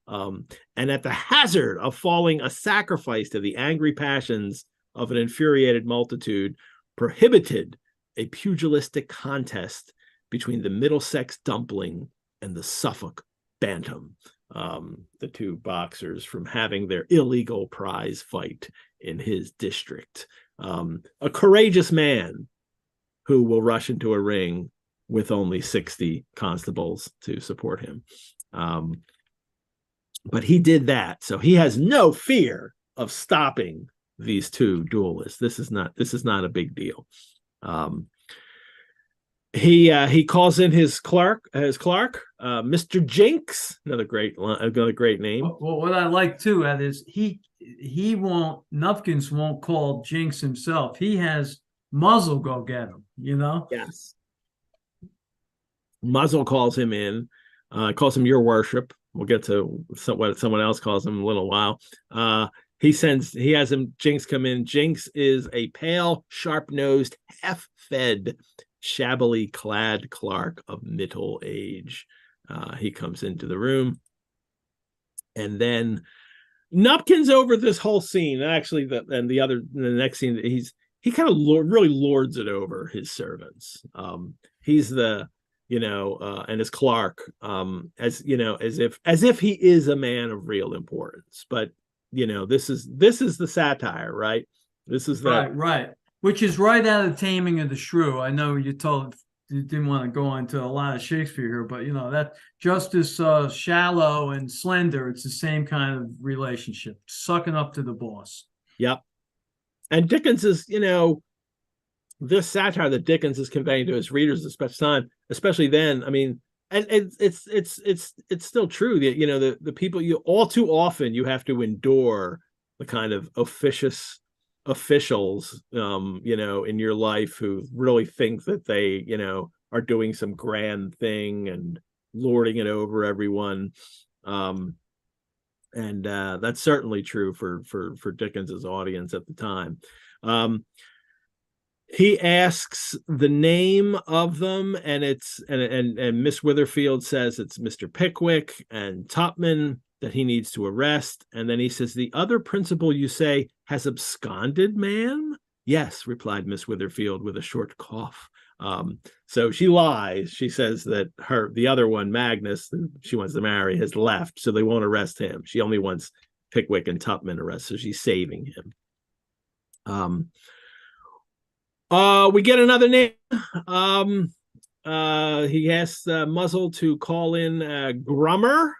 and at the hazard of falling a sacrifice to the angry passions of an infuriated multitude, prohibited a pugilistic contest between the Middlesex dumpling and the Suffolk bantam, the two boxers, from having their illegal prize fight in his district." A courageous man who will rush into a ring with only 60 constables to support him. But he did that, so he has no fear of stopping these two duelists. This is not a big deal. He calls in his clerk, Mr. Jinks, another great name. Well, what I like too is Nupkins won't call Jinks himself. He has Muzzle go get him. Yes. Muzzle calls him in, calls him your worship. We'll get to what someone else calls him in a little while. He has Jinks come in. Jinks is a pale, sharp-nosed, half-fed, shabbily clad clerk of middle age. He comes into the room, and then Nupkins over this whole scene. Actually, the next scene, he kind of really lords it over his servants. He's the and his clerk, as if he is a man of real importance. But this is the satire, right? This is that right. Which is right out of Taming of the Shrew. I know you didn't want to go into a lot of Shakespeare here, but that just as shallow and slender, it's the same kind of relationship, sucking up to the boss. Yep. And Dickens is, this satire that Dickens is conveying to his readers especially then. I mean, and it's still true that the people, all too often you have to endure the kind of officials in your life who really think that they are doing some grand thing and lording it over everyone, and that's certainly true for Dickens's audience at the time. He asks the name of them, and and Miss Witherfield says it's Mr. Pickwick and Tupman that he needs to arrest. And then he says, "The other principal, you say, has absconded, ma'am?" "Yes," replied Miss Witherfield with a short cough. So she lies. She says that the other one, Magnus, who she wants to marry, has left, so they won't arrest him. She only wants Pickwick and Tupman arrested, so she's saving him. We get another name. He asks Muzzle to call in Grummer.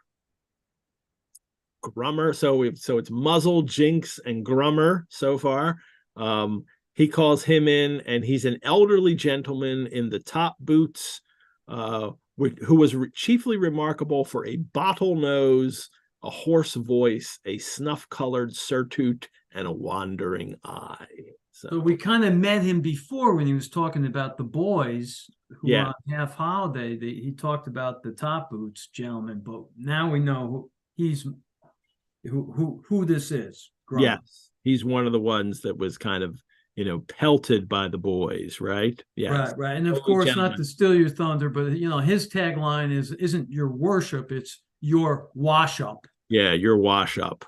So it's Muzzle, Jinks, and Grummer so far. He calls him in, and he's an elderly gentleman in the top boots, who was chiefly remarkable for a bottle nose, a hoarse voice, a snuff-colored surtout, and a wandering eye. So we kind of met him before when he was talking about the boys who were on half holiday. He talked about the top boots gentleman, but now we know who this is. Grummer. Yes, he's one of the ones that was kind of, pelted by the boys, right? Yes. Right. And of course, not to steal your thunder, but his tagline isn't your worship, it's your wash up. Yeah, your wash up.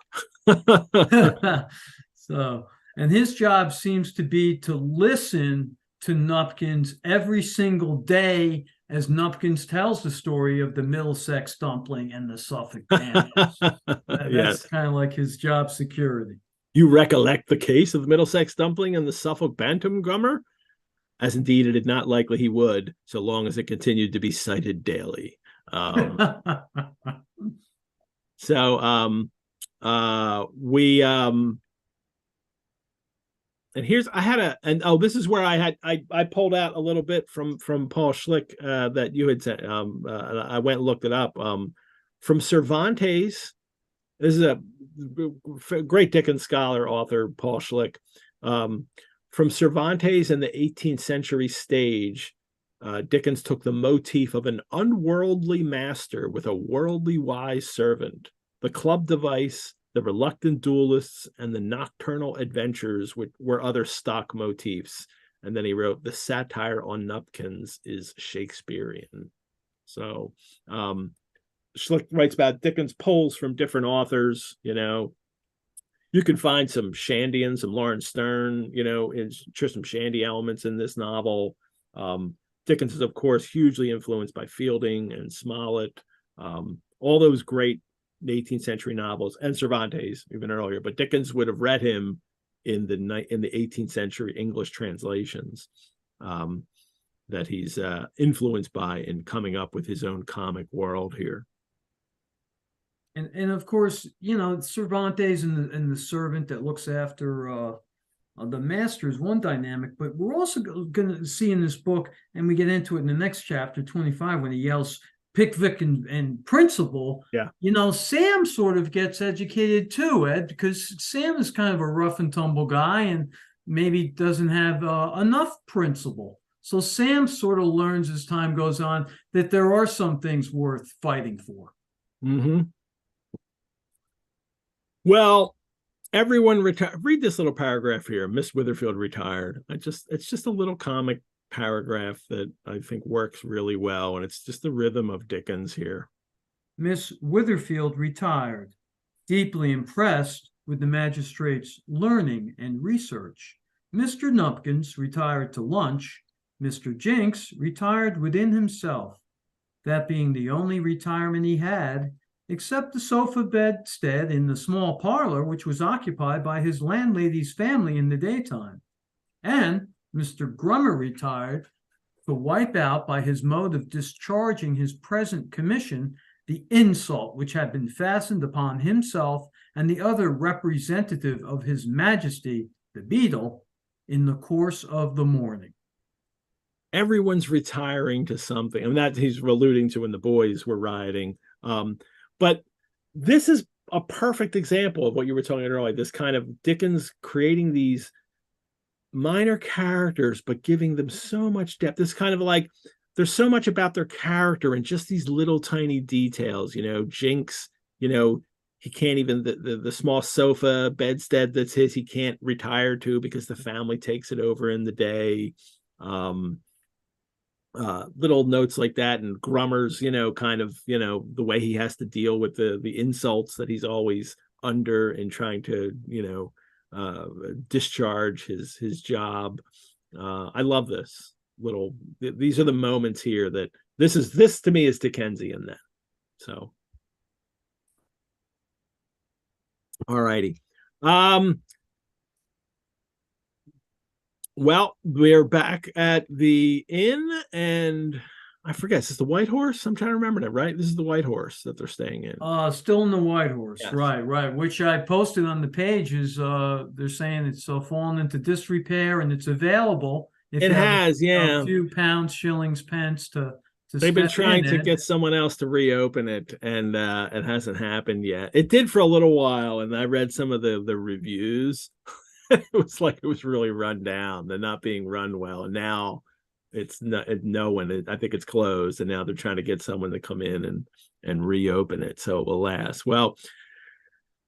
So, and his job seems to be to listen to Nupkins every single day as Nupkins tells the story of the Middlesex dumpling and the Suffolk bantams. That's kind of like his job security. You recollect the case of the Middlesex dumpling and the Suffolk bantam, Grummer? As indeed it is not likely he would, so long as it continued to be cited daily. And here's this is where I pulled out a little bit from Paul Schlick that you had said. I went and looked it up. From Cervantes, this is a great Dickens scholar, author, Paul Schlick. From Cervantes and the 18th century stage, Dickens took the motif of an unworldly master with a worldly wise servant, the club device, the reluctant duelists, and the nocturnal adventures, which were other stock motifs. And then he wrote, the satire on Nupkins is Shakespearean. So Schlick writes about Dickens pulls from different authors. You can find some Shandy and some Lawrence Stern, some Shandy elements in this novel. Dickens is, of course, hugely influenced by Fielding and Smollett, all those great 18th century novels, and Cervantes even earlier. But Dickens would have read him in the 18th century English translations that he's influenced by in coming up with his own comic world here. And of course, Cervantes and the servant that looks after the master is one dynamic, but we're also going to see in this book, and we get into it in the next chapter, 25, when he yells Pickwick and principal. Sam sort of gets educated too, Ed, because Sam is kind of a rough and tumble guy and maybe doesn't have enough principle. So Sam sort of learns as time goes on that there are some things worth fighting for. Mm-hmm. Well, everyone retired. Read this little paragraph here. Miss Witherfield retired. It's just a little comic paragraph that I think works really well, and it's just the rhythm of Dickens here. Miss Witherfield retired, deeply impressed with the magistrate's learning and research. Mr. Nupkins retired to lunch. Mr. Jinks retired within himself, that being the only retirement he had, except the sofa bedstead in the small parlor, which was occupied by his landlady's family in the daytime. And Mr. Grummer retired to wipe out by his mode of discharging his present commission the insult which had been fastened upon himself and the other representative of his majesty, the beadle, in the course of the morning. Everyone's retiring to something. I mean, that he's alluding to when the boys were rioting. But this is a perfect example of what you were talking about earlier, this kind of Dickens creating these minor characters, but giving them so much depth. This kind of like, there's so much about their character and just these little tiny details. Jinks, he can't even, the small sofa bedstead that's his, he can't retire to because the family takes it over in the day. Little notes like that, and Grummer's, kind of, the way he has to deal with the insults that he's always under in trying to, discharge his job. I love this these are the moments here that this to me is Dickensian then. So, all righty. Well, we're back at the inn, and I forget, is this the White Horse? I'm trying to remember that, right? This is the White Horse that they're staying in. Still in the White Horse, yes. Right. Which I posted on the page is they're saying it's fallen into disrepair and it's available. It has, a few pounds, shillings, pence to they've been trying to get someone else to reopen it, and it hasn't happened yet. It did for a little while, and I read some of the reviews. It was like it was really run down. They're not being run well, and now it's not no one. I think it's closed, and now they're trying to get someone to come in and reopen it so it will last. Well,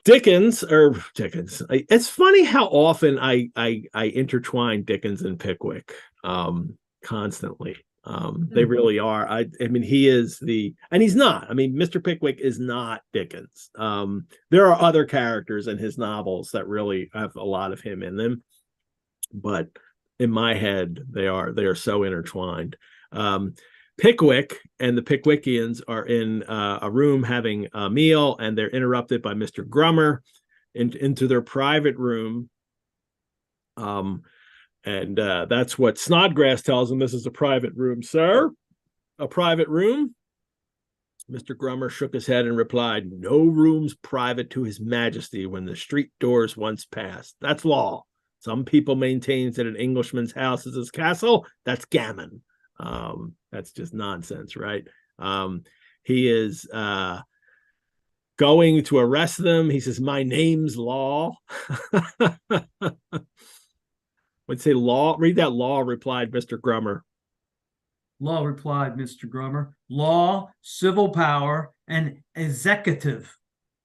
Dickens. It's funny how often I intertwine Dickens and Pickwick constantly. They really are. I mean, he is and he's not. I mean, Mr. Pickwick is not Dickens. There are other characters in his novels that really have a lot of him in them, but in my head, they are so intertwined. Pickwick and the Pickwickians are in a room having a meal, and they're interrupted by Mr. Grummer into their private room. And that's what Snodgrass tells him. This is a private room, sir. A private room? Mr. Grummer shook his head and replied, no rooms private to his majesty when the street doors once passed. That's law. Some people maintains that an Englishman's house is his castle. That's gammon. That's just nonsense, right? He is going to arrest them. He says, my name's Law. Would say law. Read that. Law, replied Mr. Grummer. Law, replied Mr. Grummer. Law, civil power, and executive.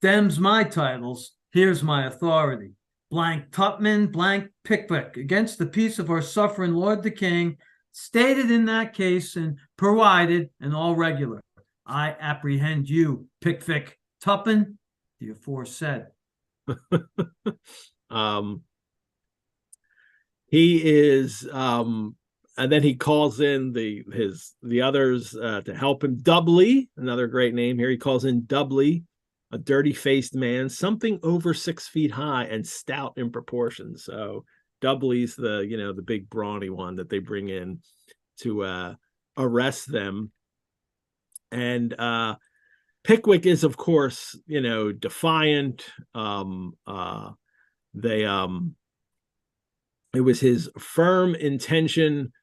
Them's my titles. Here's my authority. Blank Tupman, blank Pickwick, against the peace of our sovereign Lord the King, stated in that case and provided and all regular. I apprehend you, Pickwick Tupman, the aforesaid. He is, and then he calls in the others to help him. Dubbley, another great name here. He calls in Dubbley, a dirty-faced man, something over 6 feet high and stout in proportion. So Dubbley's the big brawny one that they bring in to arrest them. And Pickwick is, of course, defiant. It was his firm intention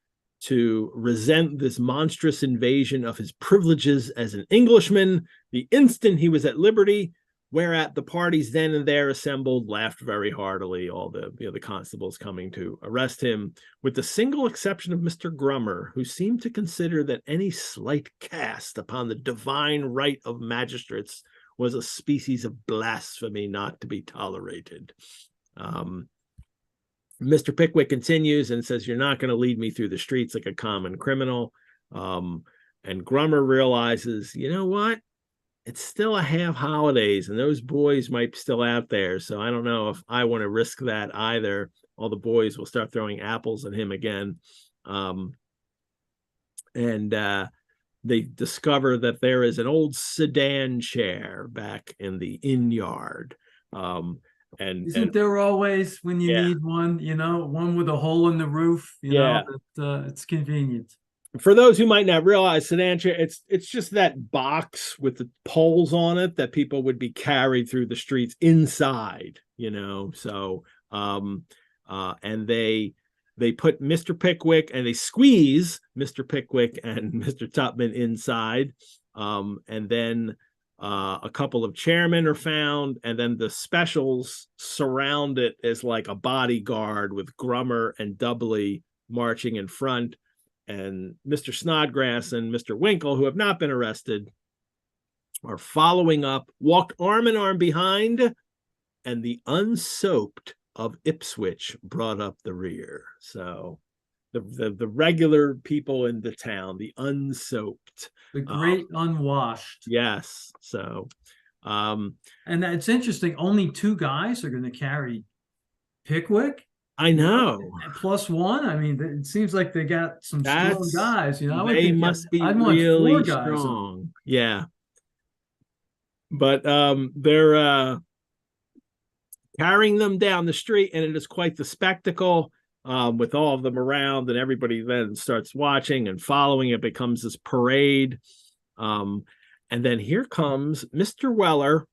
to resent this monstrous invasion of his privileges as an Englishman the instant he was at liberty, whereat the parties then and there assembled laughed very heartily, all the constables coming to arrest him, with the single exception of Mr. Grummer, who seemed to consider that any slight cast upon the divine right of magistrates was a species of blasphemy not to be tolerated. Mr. Pickwick continues and says, you're not going to lead me through the streets like a common criminal. And Grummer realizes, you know what? It's still a half holidays and those boys might be still out there. So I don't know if I want to risk that either. All the boys will start throwing apples at him again. And they discover that there is an old sedan chair back in the inn yard. And isn't there always, when you need one, one with a hole in the roof, it's convenient. For those who might not realize, sedan chair, it's just that box with the poles on it that people would be carried through the streets inside, so and they put Mr. Pickwick and they squeeze Mr. Pickwick and Mr. Tupman inside, and then a couple of chairmen are found, and then the specials surround it as like a bodyguard with Grummer and Dubbley marching in front, and Mr. Snodgrass and Mr. Winkle, who have not been arrested, are following up, walked arm in arm behind, and the unsoaped of Ipswich brought up the rear. So the regular people in the town, the unsoaped, the great unwashed. Yes. So and it's interesting, only 2 guys are going to carry Pickwick. I know. Plus 1. I mean, it seems like they got some strong guys, They must be really strong. Yeah. But they're carrying them down the street, and it is quite the spectacle. With all of them around, and everybody then starts watching and following. It becomes this parade. And then here comes Mr. Weller,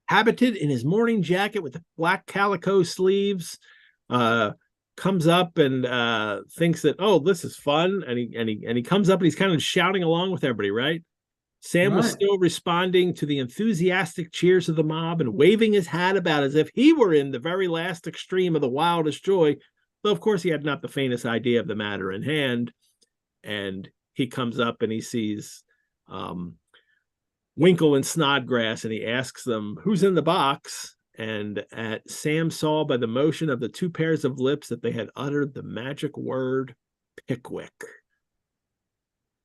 habited in his morning jacket with the black calico sleeves, comes up and thinks that, oh, this is fun. And he comes up and he's kind of shouting along with everybody, right? Sam was still responding to the enthusiastic cheers of the mob and waving his hat about as if he were in the very last extreme of the wildest joy, though of course he had not the faintest idea of the matter in hand. And he comes up and he sees Winkle and Snodgrass, and he asks them, "Who's in the box?" And Sam saw by the motion of the two pairs of lips that they had uttered the magic word Pickwick.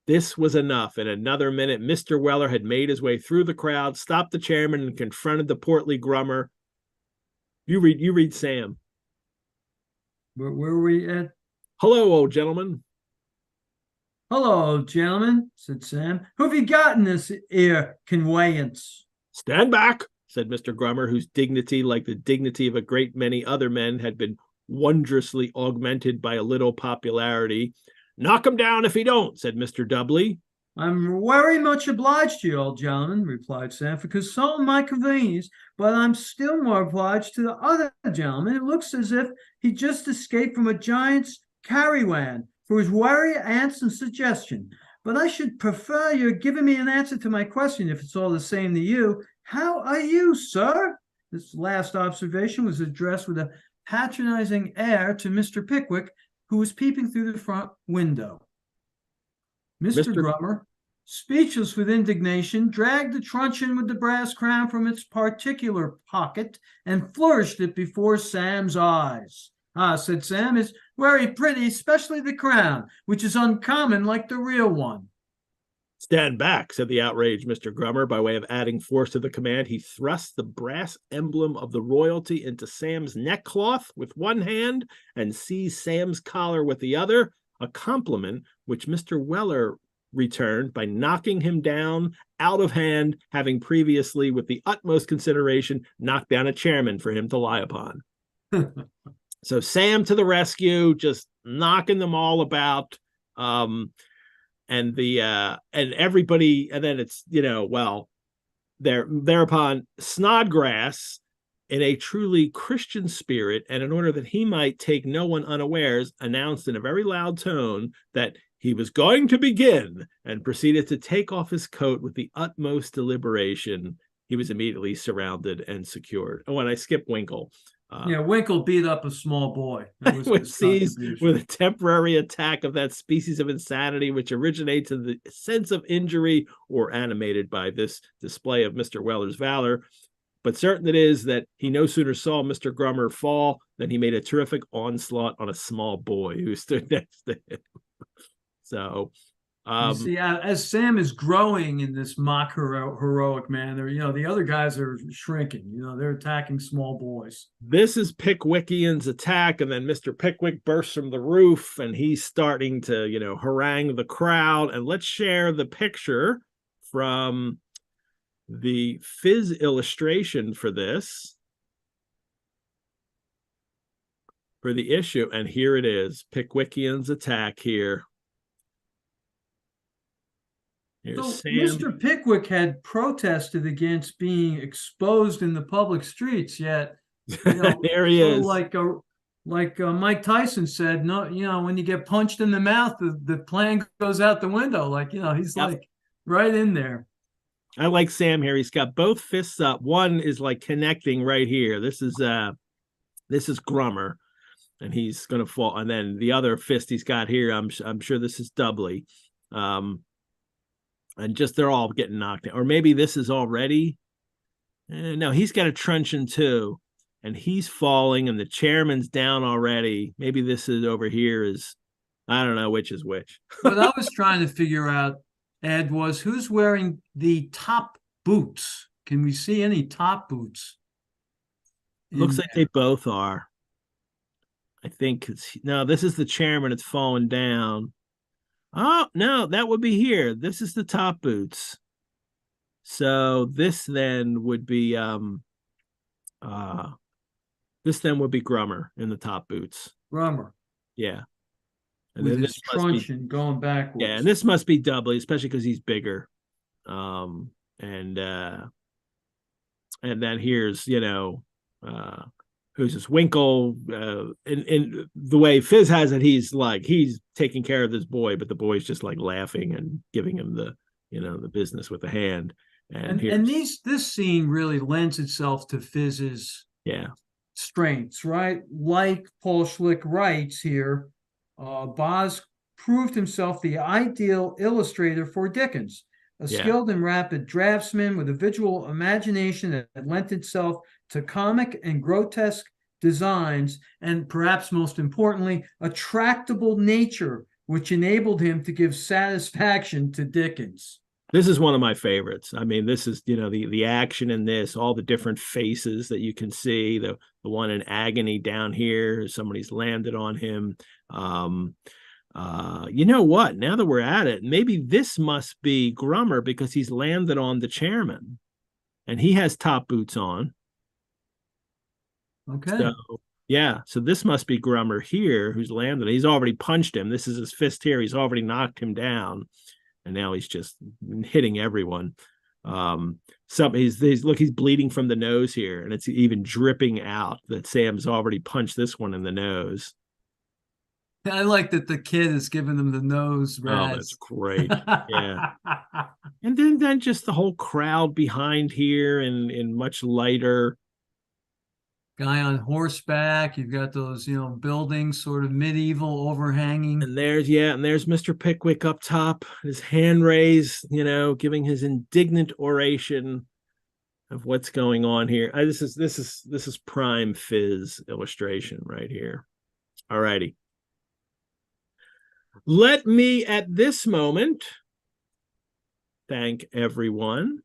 This was enough. In another minute, Mr. Weller had made his way through the crowd, stopped the chairman, and confronted the portly Grummer. You read, Sam. Where were we at? "Hello, old gentleman." "Hello, old gentleman," said Sam. "Who have you got in this here conveyance?" "Stand back," said Mr. Grummer, whose dignity, like the dignity of a great many other men, had been wondrously augmented by a little popularity. "Knock him down if he don't," said Mr. Dubbley. "I'm very much obliged to you, old gentleman," replied Sam, "for consulting my convenience, but I'm still more obliged to the other gentleman. It looks as if he just escaped from a giant's carrywan for his very handsome suggestion. But I should prefer your giving me an answer to my question, if it's all the same to you. How are you, sir?" This last observation was addressed with a patronizing air to Mr. Pickwick, who was peeping through the front window. Mr. Grummer, speechless with indignation, dragged the truncheon with the brass crown from its particular pocket and flourished it before Sam's eyes. "Ah," said Sam, "it's very pretty, especially the crown, which is uncommon like the real one." "Stand back," said the outraged Mr. Grummer. By way of adding force to the command, he thrust the brass emblem of the royalty into Sam's neckcloth with one hand and seized Sam's collar with the other, a compliment which Mr. Weller returned by knocking him down out of hand, having previously, with the utmost consideration, knocked down a chairman for him to lie upon. So Sam to the rescue, just knocking them all about. And everybody, and then it's, thereupon Snodgrass, in a truly Christian spirit, and in order that he might take no one unawares, announced in a very loud tone that he was going to begin, and proceeded to take off his coat with the utmost deliberation. He was immediately surrounded and secured. Oh, and I skipped Winkle. Winkle beat up a small boy. Was seized with a temporary attack of that species of insanity which originates in the sense of injury or animated by this display of Mr. Weller's valor. But certain it is that he no sooner saw Mr. Grummer fall than he made a terrific onslaught on a small boy who stood next to him. So, you see, as Sam is growing in this mock heroic manner, the other guys are shrinking. They're attacking small boys. This is Pickwickians' attack, and then Mr. Pickwick bursts from the roof, and he's starting to, harangue the crowd. And let's share the picture from the Fizz illustration for this, for the issue. And here it is, Pickwickians' attack here. So Mr. Pickwick had protested against being exposed in the public streets, yet there he is. Like Mike Tyson said, no, when you get punched in the mouth, the plan goes out the window. He's like right in there. I like Sam here. He's got both fists up. One is like connecting right here. This is Grummer, and he's gonna fall. And then the other fist he's got here, I'm sure this is Dubbley. And just they're all getting knocked out. Or maybe this is already. No, he's got a truncheon too. And he's falling, and the chairman's down already. Maybe this is over here is, I don't know which is which. What I was trying to figure out, Ed, was who's wearing the top boots? Can we see any top boots? Looks like they both are. I think this is the chairman. It's falling down. Oh, no, that would be here. This is the top boots. So this then would be Grummer in the top boots. Grummer. Yeah. And with his truncheon going backwards. Yeah, and this must be Dubbley, especially because he's bigger. And then here's, who's this Winkle, in the way Fizz has it, he's taking care of this boy, but the boy's just like laughing and giving him the the business with the hand. And this scene really lends itself to Fizz's strengths, right? Like Paul Schlick writes here, Boz proved himself the ideal illustrator for Dickens, a skilled and rapid draftsman with a visual imagination that lent itself to comic and grotesque designs, and perhaps most importantly, a tractable nature, which enabled him to give satisfaction to Dickens. This is one of my favorites. I mean, this is, the action in this, all the different faces that you can see, the one in agony down here, somebody's landed on him. You know what? Now that we're at it, maybe this must be Grummer because he's landed on the chairman and he has top boots on. Okay. So this must be Grummer here who's landed. He's already punched him. This is his fist here. He's already knocked him down. And now he's just hitting everyone. He's bleeding from the nose here, and it's even dripping out that Sam's already punched this one in the nose. I like that the kid is giving him the nose. Oh, that's great. Yeah. And then just the whole crowd behind here in much lighter. Guy on horseback. You've got those, buildings, sort of medieval overhanging. And there's Mr. Pickwick up top, his hand raised, giving his indignant oration of what's going on here. This is prime Fizz illustration right here. All righty. Let me at this moment thank everyone.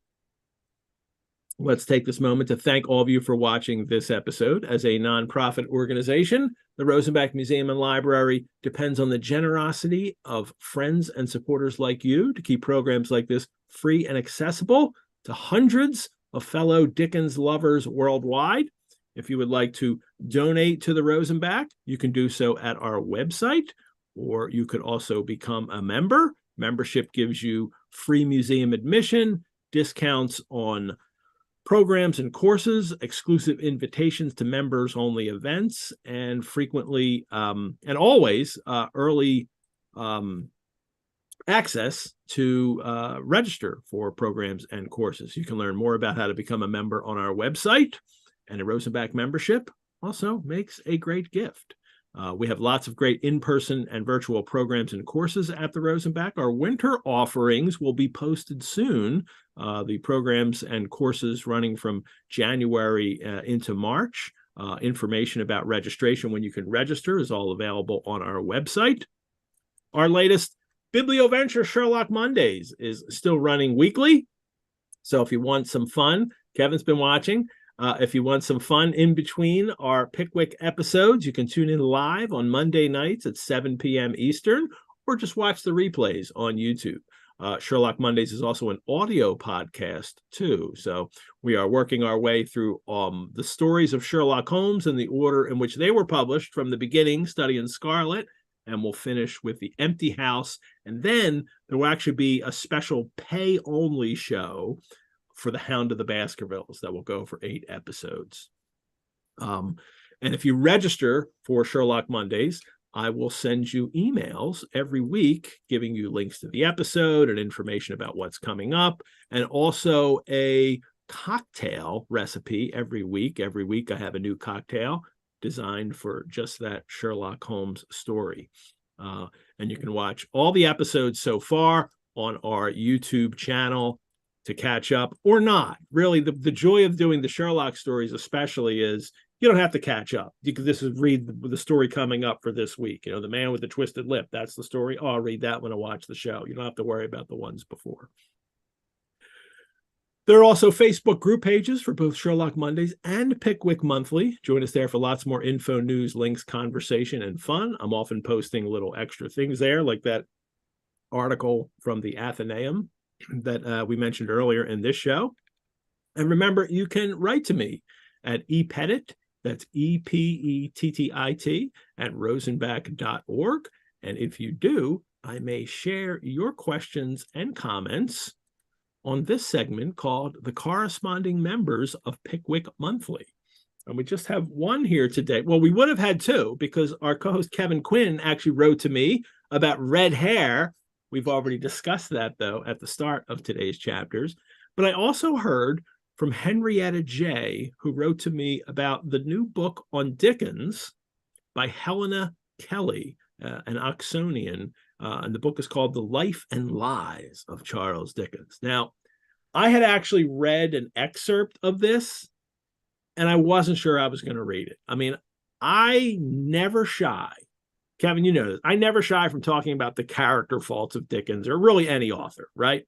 Let's take this moment to thank all of you for watching this episode. As a nonprofit organization, the Rosenbach Museum and Library depends on the generosity of friends and supporters like you to keep programs like this free and accessible to hundreds of fellow Dickens lovers worldwide. If you would like to donate to the Rosenbach, you can do so at our website, or you could also become a member. Membership gives you free museum admission, discounts on programs and courses, exclusive invitations to members-only events, and frequently and always early access to register for programs and courses. You can learn more about how to become a member on our website, and a Rosenbach membership also makes a great gift. We have lots of great in-person and virtual programs and courses at the Rosenbach. Our winter offerings will be posted soon. The programs and courses running from January into March. Information about registration when you can register is all available on our website. Our latest Biblioventure Sherlock Mondays is still running weekly. So if you want some fun, Kevin's been watching. If you want some fun in between our Pickwick episodes, you can tune in live on Monday nights at 7 p.m. Eastern, or just watch the replays on YouTube. Sherlock Mondays is also an audio podcast, too. So we are working our way through the stories of Sherlock Holmes in the order in which they were published from the beginning, Study in Scarlet, and we'll finish with The Empty House. And then there will actually be a special pay-only show for The Hound of the Baskervilles that will go for 8 episodes. And if you register for Sherlock Mondays, I will send you emails every week giving you links to the episode and information about what's coming up, and also a cocktail recipe every week. Every week I have a new cocktail designed for just that Sherlock Holmes story. And you can watch all the episodes so far on our YouTube channel to catch up, or not. Really, the joy of doing the Sherlock stories especially is you don't have to catch up. You can just read the story coming up for this week. The Man with the Twisted Lip, that's the story. Oh, I'll read that when I watch the show. You don't have to worry about the ones before. There are also Facebook group pages for both Sherlock Mondays and Pickwick Monthly. Join us there for lots more info, news, links, conversation, and fun. I'm often posting little extra things there, like that article from the Athenaeum that we mentioned earlier in this show. And remember, you can write to me at epettit, that's EPETTIT, at rosenbach.org. And if you do, I may share your questions and comments on this segment called The Corresponding Members of Pickwick Monthly. And we just have one here today. Well, we would have had two, because our co-host Kevin Quinn actually wrote to me about red hair We've already discussed that, though, at the start of today's chapters. But I also heard from Henrietta J., who wrote to me about the new book on Dickens by Helena Kelly, an Oxonian. And the book is called The Life and Lies of Charles Dickens. Now, I had actually read an excerpt of this, and I wasn't sure I was going to read it. I mean, I never shy. Kevin, you know this. I never shy from talking about the character faults of Dickens or really any author, right?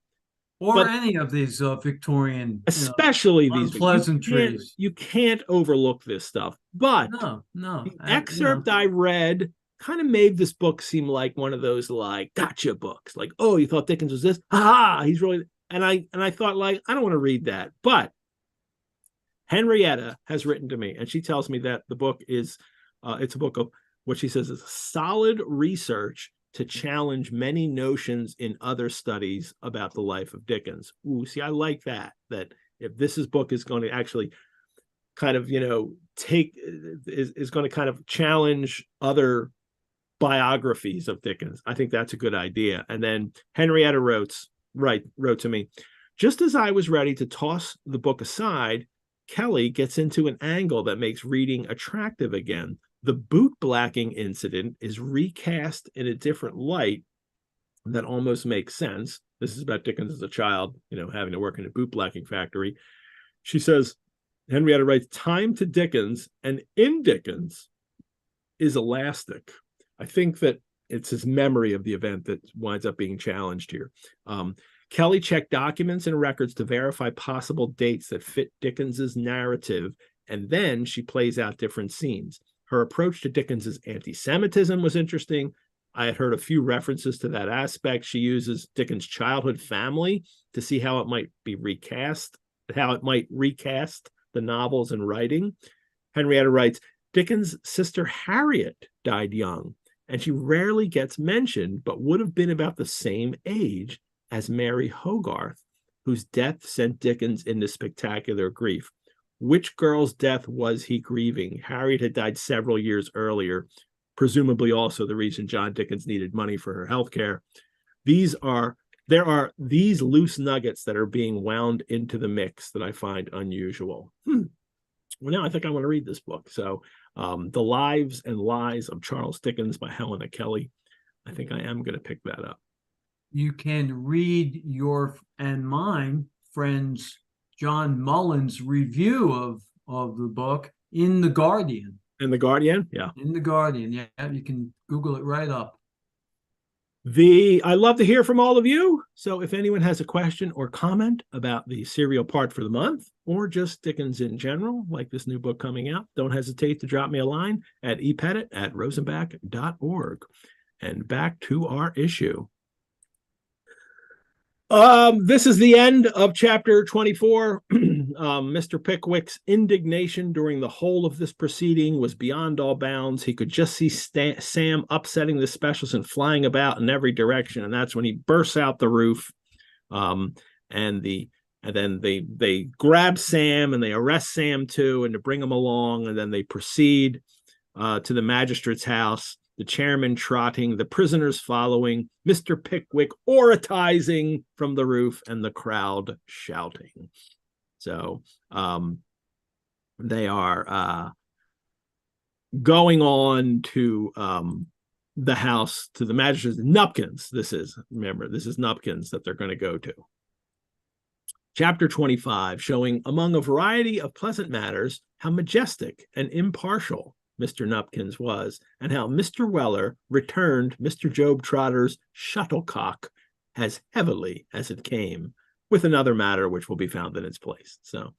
Or any of these Victorian, especially these unpleasantries. You can't overlook this stuff. But no, the excerpt I read kind of made this book seem like one of those like gotcha books. Like, oh, you thought Dickens was this? Ha! He's really. And I thought, like, I don't want to read that. But Henrietta has written to me, and she tells me that the book is it's a book of what she says is solid research to challenge many notions in other studies about the life of Dickens. Ooh, see, I like that if this book is going to actually kind of, is going to kind of challenge other biographies of Dickens, I think that's a good idea. And then Henrietta wrote to me, just as I was ready to toss the book aside, Kelly gets into an angle that makes reading attractive again. The boot-blacking incident is recast in a different light that almost makes sense. This is about Dickens as a child, having to work in a boot-blacking factory. She says, Henrietta writes, time to Dickens and in Dickens is elastic. I think that it's his memory of the event that winds up being challenged here. Kelly checked documents and records to verify possible dates that fit Dickens's narrative, and then she plays out different scenes. Her approach to Dickens's anti-Semitism was interesting. I had heard a few references to that aspect. She uses Dickens' childhood family to see how it might recast the novels and writing. Henrietta writes, Dickens' sister Harriet died young, and she rarely gets mentioned, but would have been about the same age as Mary Hogarth, whose death sent Dickens into spectacular grief. Which girl's death was he grieving? Harriet had died several years earlier, presumably also the reason John Dickens needed money for her health care. There are these loose nuggets that are being wound into the mix that I find unusual. Well, now I think I want to read this book. So The Lives and Lies of Charles Dickens by Helena Kelly. I think I am going to pick that up. You can read your and mine friend's John Mullen's review of the book in The Guardian. In The Guardian? Yeah. In The Guardian, yeah. You can Google it right up. I love to hear from all of you. So if anyone has a question or comment about the serial part for the month, or just Dickens in general, like this new book coming out, don't hesitate to drop me a line at epettit@rosenbach.org. And back to our issue. This is the end of chapter 24. Mr. Pickwick's indignation during the whole of this proceeding was beyond all bounds. He could just see Sam upsetting the specials and flying about in every direction, and that's when he bursts out the roof. And then they grab Sam and they arrest Sam too, and to bring him along, and then they proceed to the magistrate's house. The chairman trotting, the prisoners following, Mr. Pickwick orotizing from the roof, and the crowd shouting. So they are going on to the house, to the magistrate's Nupkins. This is Nupkins that they're going to go to. Chapter 25, showing among a variety of pleasant matters how majestic and impartial Mr. Nupkins was, and how Mr. Weller returned Mr. Job Trotter's shuttlecock as heavily as it came, with another matter which will be found in its place. So,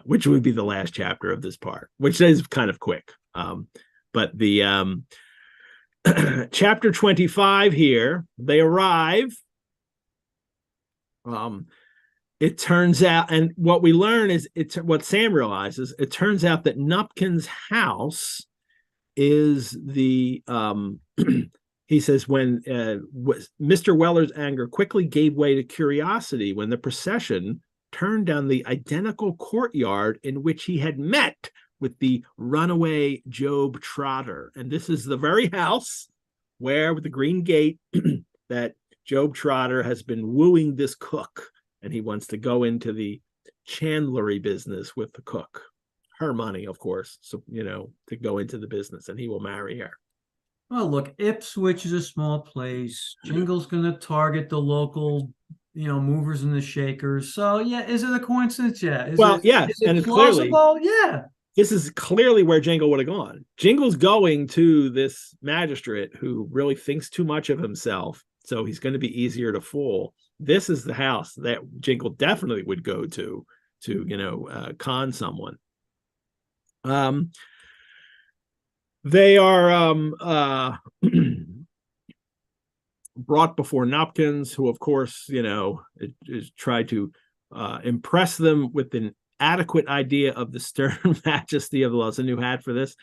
which would be the last chapter of this part, which is kind of quick. But the chapter 25 here, they arrive. It turns out, and what we learn is, what Sam realizes, it turns out that Nupkins' house is the, he says, when Mr. Weller's anger quickly gave way to curiosity when the procession turned down the identical courtyard in which he had met with the runaway Job Trotter. And this is the very house where, with the green gate, that Job Trotter has been wooing this cook, and he wants to go into the chandlery business with the cook. Her money, of course, so to go into the business, and he will marry her. Well, look, Ipswich is a small place. Jingle's going to target the local, movers and the shakers. So, yeah, is it a coincidence? Yeah. Is it plausible? Yeah. This is clearly where Jingle would have gone. Jingle's going to this magistrate who really thinks too much of himself, so he's going to be easier to fool. This is the house that Jingle definitely would go to con someone. They are brought before Nupkins, who, of course, is tried to impress them with an adequate idea of the stern majesty of the law. It's a new hat for this.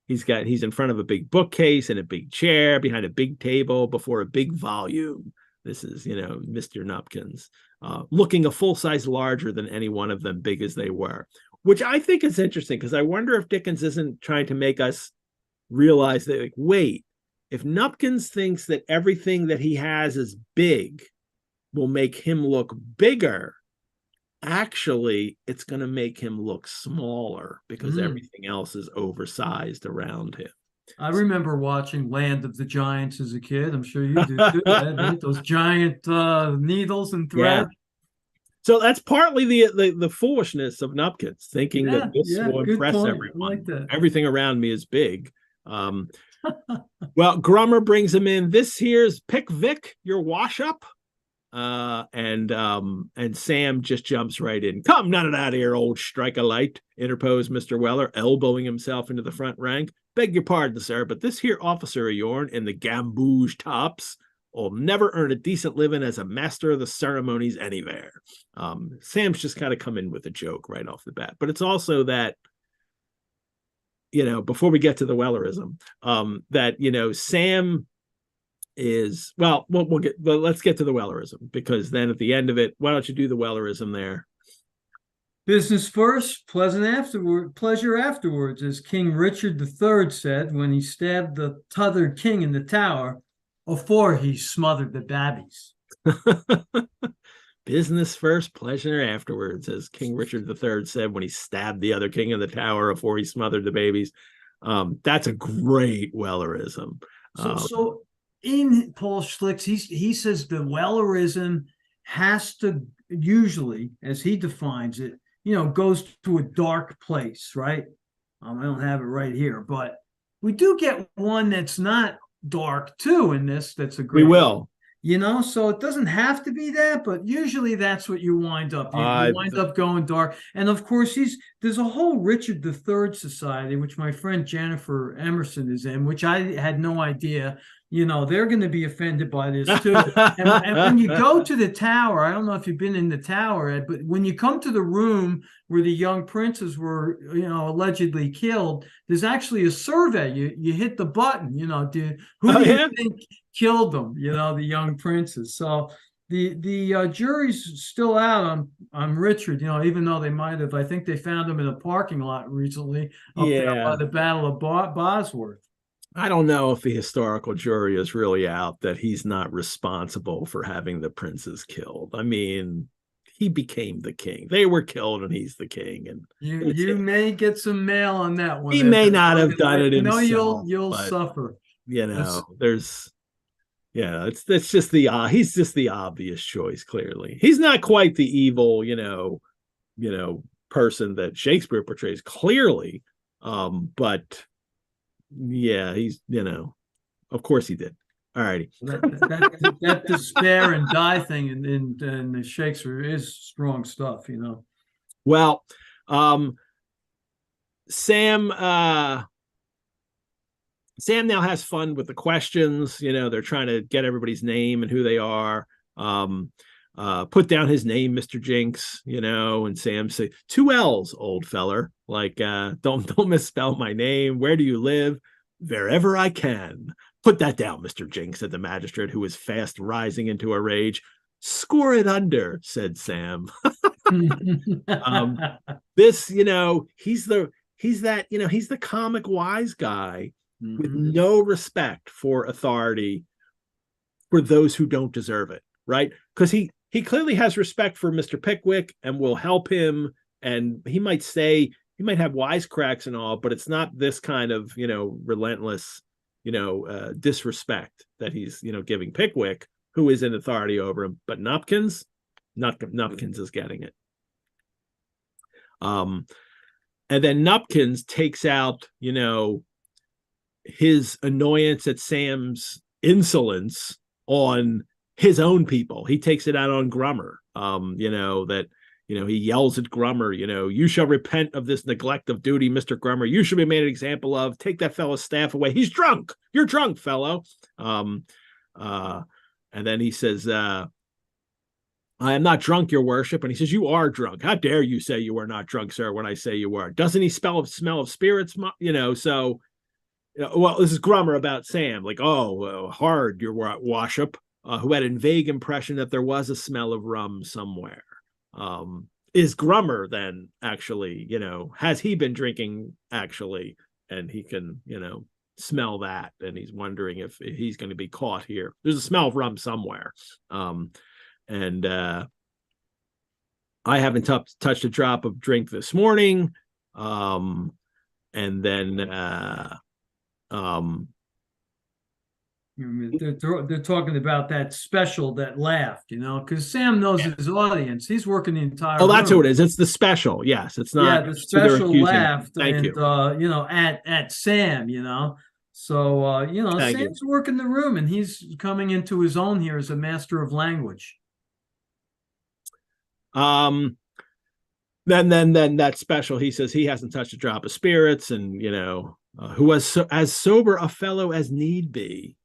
He's in front of a big bookcase and a big chair behind a big table before a big volume. This is, Mr. Nupkins, looking a full size larger than any one of them, big as they were, which I think is interesting, because I wonder if Dickens isn't trying to make us realize that, like, wait, if Nupkins thinks that everything that he has is big will make him look bigger, actually, it's going to make him look smaller because everything else is oversized around him. I remember watching Land of the Giants as a kid. I'm sure you do too. Right? Those giant needles and thread. Yeah. So that's partly the foolishness of Nupkins, thinking that this will impress everyone. Like that. Everything around me is big. Well, Grummer brings him in. This here's Pickwick, your wash up. And Sam just jumps right in. Come, none of that here, old strike a light, interposed Mr. Weller, elbowing himself into the front rank. Beg your pardon, sir, but this here officer of yourn in the gambooge tops will never earn a decent living as a master of the ceremonies anywhere. Sam's just kind of come in with a joke right off the bat, but it's also that, before we get to the Wellerism, that, Sam is, well, let's get to the Wellerism, because then at the end of it, why don't you do the Wellerism there? Business first, pleasure afterwards, as King Richard III said when he stabbed the t'other king in the tower afore he smothered the babbies. Business first, pleasure afterwards, as King Richard III said when he stabbed the other king in the tower before he smothered the babies. That's a great Wellerism. So in Paul Schlick's, he says the Wellerism has to usually, as he defines it, goes to a dark place, right? I don't have it right here, but we do get one that's not dark too in this. That's a great. We will. So it doesn't have to be that, but usually that's what you wind up. You wind up going dark. And of course, there's a whole Richard III Society, which my friend Jennifer Emerson is in, which I had no idea. They're going to be offended by this too. and when you go to the tower, I don't know if you've been in the tower, Ed, but when you come to the room where the young princes were, allegedly killed, there's actually a survey. You hit the button, who do you think killed them? The young princes. So the jury's still out on Richard, even though they might have. I think they found him in a parking lot recently up there by the Battle of Bosworth. I don't know if the historical jury is really out that he's not responsible for having the princes killed. I mean, he became the king. They were killed and he's the king. And you may get some mail on that one. He may not have done it himself. No, you'll suffer. It's just he's just the obvious choice, clearly. He's not quite the evil, person that Shakespeare portrays, clearly. But yeah, he's, of course he did. All righty. That despair and die thing in the Shakespeare is strong stuff, Well, Sam now has fun with the questions. They're trying to get everybody's name and who they are. Put down his name, Mr. Jinks, and Sam say 2 L's, old feller. Like, don't misspell my name. Where do you live? Wherever I can. Put that down, Mr. Jinks, said the magistrate, who was fast rising into a rage. Score it under, said Sam. This, he's the comic wise guy with no respect for authority, for those who don't deserve it, right? Because he clearly has respect for Mr. Pickwick and will help him, and he might have wisecracks and all, but it's not this kind of, relentless, disrespect that he's, giving Pickwick, who is in authority over him. But Nupkins is getting it. And then Nupkins takes out, his annoyance at Sam's insolence on his own people. He takes it out on Grummer. He yells at Grummer, you shall repent of this neglect of duty, Mr. Grummer. You should be made an example of. Take that fellow's staff away. He's drunk. You're drunk, fellow. And then he says, I am not drunk, your worship. And he says, you are drunk. How dare you say you are not drunk, sir, when I say you were? Doesn't he smell of spirits? So, well, this is Grummer about Sam. Like, hard, your worship, who had a vague impression that there was a smell of rum somewhere. Is Grummer then actually, has he been drinking actually? And he can, smell that. And he's wondering if he's going to be caught here. There's a smell of rum somewhere. And I haven't touched a drop of drink this morning. And then they're talking about that special that laughed, because Sam knows his audience. He's working the entire room. That's who it is. It's the special. Yes, it's not. Yeah, the special laughed. Thank you. At Sam, So Sam's working the room, and he's coming into his own here as a master of language. Then that special, he says he hasn't touched a drop of spirits, and who was as sober a fellow as need be.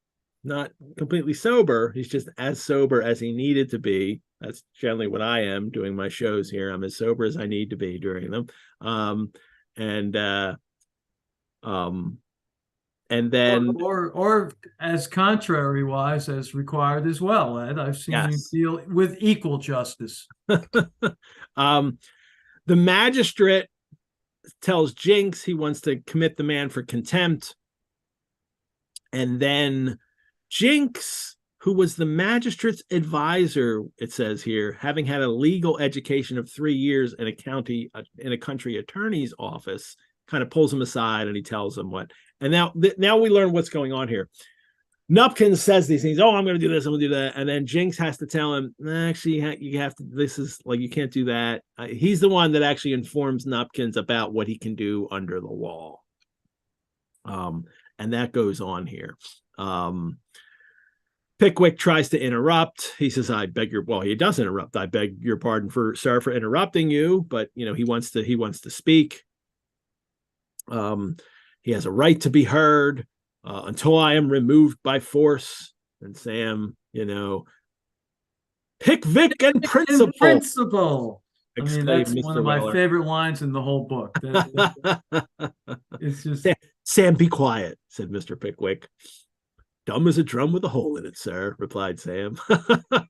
Not completely sober, he's just as sober as he needed to be. That's generally what I am doing my shows here. I'm as sober as I need to be during them. And then or as contrary wise as required as well, Ed. I've seen you deal with equal justice. The magistrate tells Jinks he wants to commit the man for contempt. And then Jinks, who was the magistrate's advisor, it says here, having had a legal education of 3 years in a country attorney's office, kind of pulls him aside and he tells him what. And now we learn what's going on here. Nupkins says these things. I'm going to do this. I'm going to do that. And then Jinks has to tell him, actually, you have to. This is like, you can't do that. He's the one that actually informs Nupkins about what he can do under the law. And that goes on here. Pickwick tries to interrupt. He says, he does interrupt. I beg your pardon, sir, for interrupting you. But, he wants to speak. He has a right to be heard until I am removed by force. And Sam, Pickwick and principle. That's Mr. one of my favorite lines in the whole book. It's just Sam, be quiet, said Mr. Pickwick. Dumb as a drum with a hole in it, sir, replied Sam.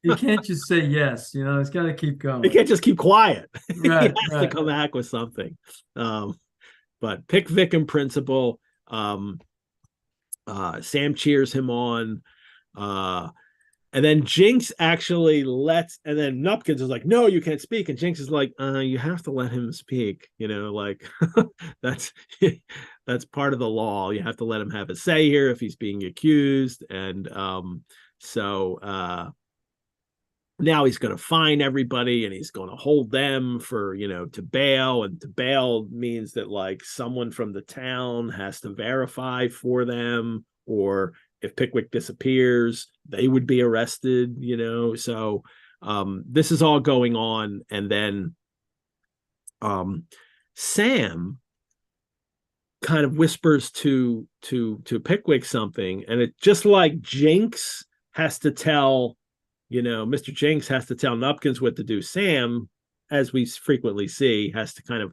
You can't just say yes, it's got to keep going. You can't just keep quiet. Right, he has to come back with something. But Pickwick and principle, Sam cheers him on. And then Jinks actually and then Nupkins is like, no, you can't speak. And Jinks is like, you have to let him speak. That's part of the law. You have to let him have a say here if he's being accused. And so now he's going to fine everybody and he's going to hold them for, to bail. And to bail means that like someone from the town has to verify for them, or if Pickwick disappears, they would be arrested, So this is all going on. And then Sam kind of whispers to Pickwick something, and it's just like Jinks has to tell, Mr. Jinks has to tell Nupkins what to do. Sam, as we frequently see, has to kind of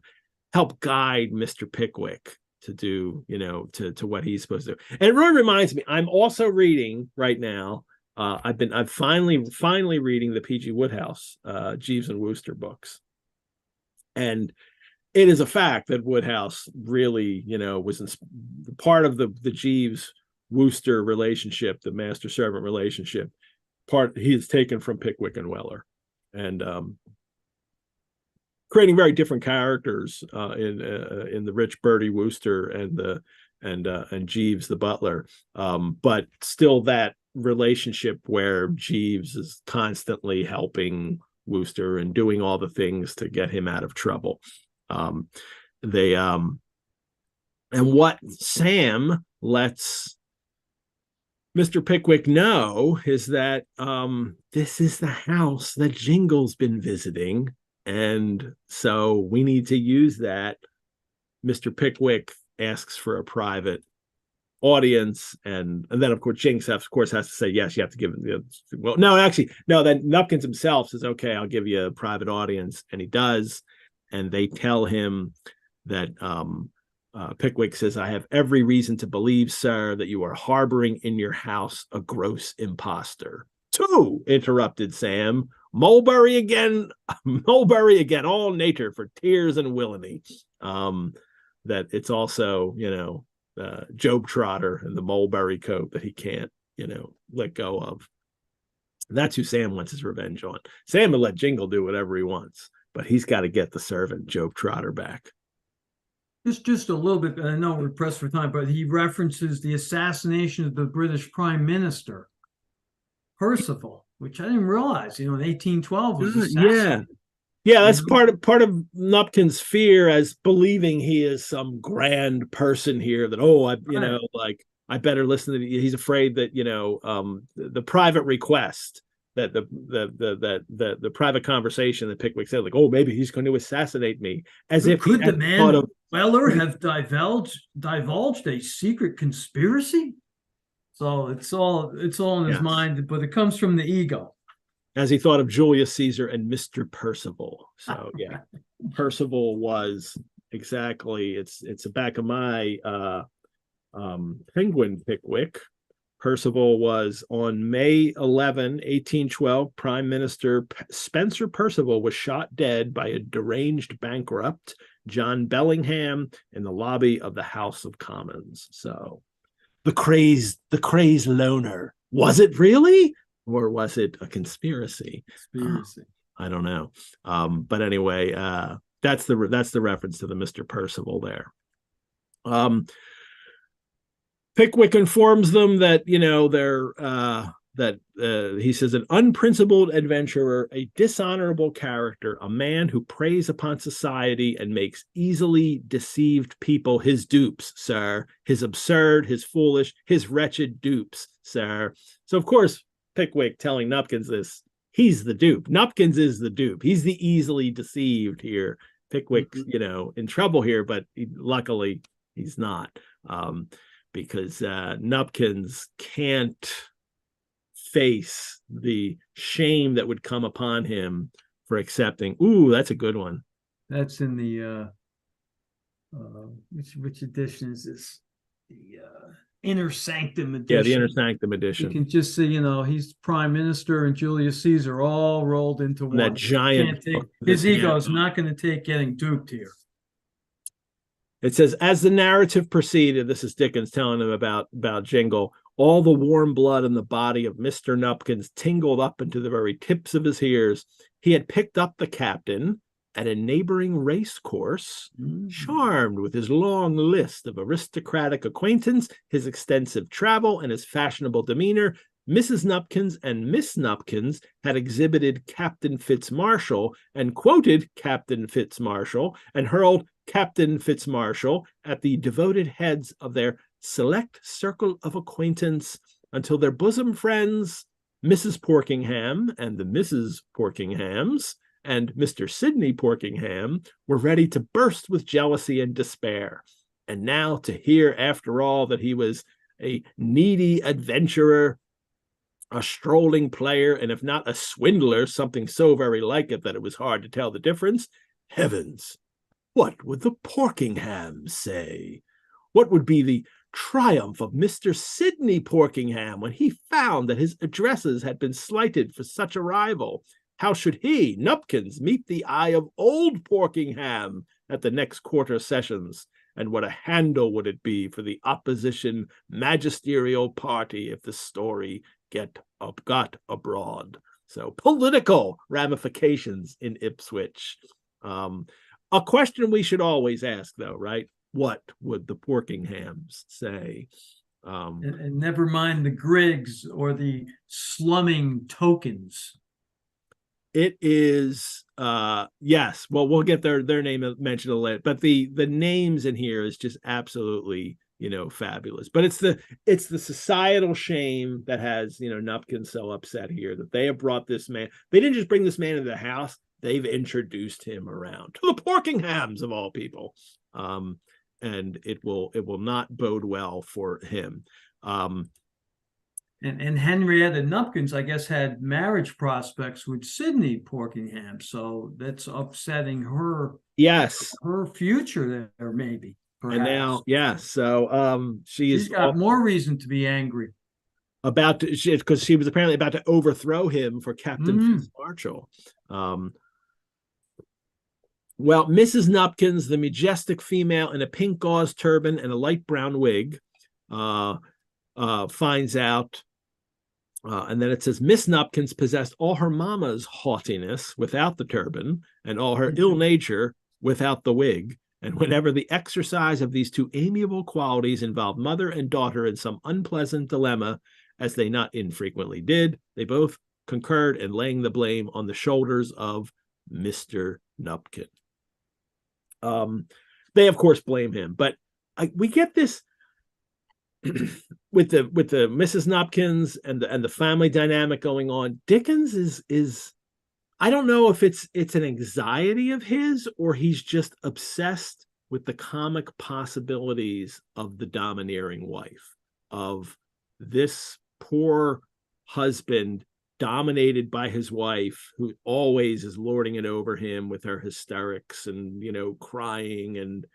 help guide Mr. Pickwick to do, to what he's supposed to do. And it really reminds me, I'm also reading right now. I'm finally reading the P.G. Wodehouse, Jeeves and Wooster books. And it is a fact that Wodehouse really, was part of the Jeeves Wooster relationship, the master servant relationship, he is taken from Pickwick and Weller, and creating very different characters in the rich Bertie Wooster and Jeeves the butler, but still that relationship where Jeeves is constantly helping Wooster and doing all the things to get him out of trouble. And what Sam lets Mr. Pickwick know is that this is the house that Jingle's been visiting, and so we need to use that. Mr. Pickwick asks for a private audience, and then of course Jinks has to say yes. You have to give him then Nupkins himself says, okay, I'll give you a private audience, and he does, and they tell him that Pickwick says, I have every reason to believe, sir, that you are harboring in your house a gross impostor. Two, interrupted Sam. Mulberry again, all nater for tears and villainy. That it's also, Job Trotter and the mulberry coat that he can't, let go of. That's who Sam wants his revenge on. Sam will let Jingle do whatever he wants, but he's got to get the servant Job Trotter back. Just a little bit, I know we're pressed for time, but he references the assassination of the British Prime Minister, Percival, which I didn't realize, in 1812 was assassinated. Yeah, that's part of Nupkins' fear as believing he is some grand person here that, I better listen to he's afraid that, the private request, that the private conversation that Pickwick said, maybe he's going to assassinate me, as if could the man Weller have divulged a secret conspiracy? So it's all in his mind, but it comes from the ego. As he thought of Julius Caesar and Mr. Percival. So yeah, Percival was exactly, it's the back of my Penguin Pickwick. Percival was on May 11, 1812, Prime Minister Spencer Percival was shot dead by a deranged bankrupt, John Bellingham, in the lobby of the House of Commons. So the crazed loner. Was it really? Or was it a conspiracy? I don't know. But anyway, that's the reference to the Mr. Percival there. Pickwick informs them that, he says, an unprincipled adventurer, a dishonorable character, a man who preys upon society and makes easily deceived people his dupes, sir. His absurd, his foolish, his wretched dupes, sir. So, of course, Pickwick telling Nupkins this, he's the dupe. Nupkins is the dupe. He's the easily deceived here. Pickwick's, in trouble here, but luckily he's not. Because Nupkins can't face the shame that would come upon him for accepting. Ooh, that's a good one. That's in the which edition is this? The Inner Sanctum edition. Yeah, the Inner Sanctum edition. You can just see, he's Prime Minister and Julius Caesar all rolled into one. That giant. His ego is not going to take getting duped here. It says, as the narrative proceeded, this is Dickens telling him about Jingle, all the warm blood in the body of Mr. Nupkins tingled up into the very tips of his ears. He had picked up the captain at a neighboring race course, charmed with his long list of aristocratic acquaintance, his extensive travel, and his fashionable demeanor. Mrs. Nupkins and Miss Nupkins had exhibited Captain Fitzmarshall and quoted Captain Fitzmarshall and hurled Captain Fitzmarshall at the devoted heads of their select circle of acquaintance until their bosom friends, Mrs. Porkenham and the Misses Porkenhams and Mr. Sidney Porkenham, were ready to burst with jealousy and despair. And now to hear, after all, that he was a needy adventurer, a strolling player, and if not a swindler, something so very like it that it was hard to tell the difference. Heavens! What would the Porkenhams say? What would be the triumph of Mr. Sidney Porkenham when he found that his addresses had been slighted for such a rival? How should he, Nupkins, meet the eye of old Porkenham at the next quarter sessions? and what a handle would it be for the opposition magisterial party if the story got abroad. So political ramifications in Ipswich. A question we should always ask, though, right? What would the Porkenhams say? And never mind the Griggs or the Slummintowkens. It is yes. Well, we'll get their name mentioned a little, but the names in here is just absolutely, fabulous. But it's the societal shame that has, Nupkins so upset here that they have brought this man. They didn't just bring this man into the house, they've introduced him around to the Porkenhams of all people. And it will not bode well for him. And Henrietta Nupkins, I guess, had marriage prospects with Sidney Porkenham, so that's upsetting her. Yes, her future there, maybe. Perhaps. And now, so she's got more reason to be angry about because she was apparently about to overthrow him for Captain Fitzmarshall. Well, Mrs. Nupkins, the majestic female in a pink gauze turban and a light brown wig, finds out, and then it says, Miss Nupkins possessed all her mama's haughtiness without the turban and all her ill nature without the wig. And whenever the exercise of these two amiable qualities involved mother and daughter in some unpleasant dilemma, as they not infrequently did, they both concurred in laying the blame on the shoulders of Mr. Nupkin. They of course blame him, but we get this with the Mrs. Nupkins and the family dynamic going on. Dickens is I don't know if it's an anxiety of his or he's just obsessed with the comic possibilities of the domineering wife, of this poor husband dominated by his wife, who always is lording it over him with her hysterics and crying and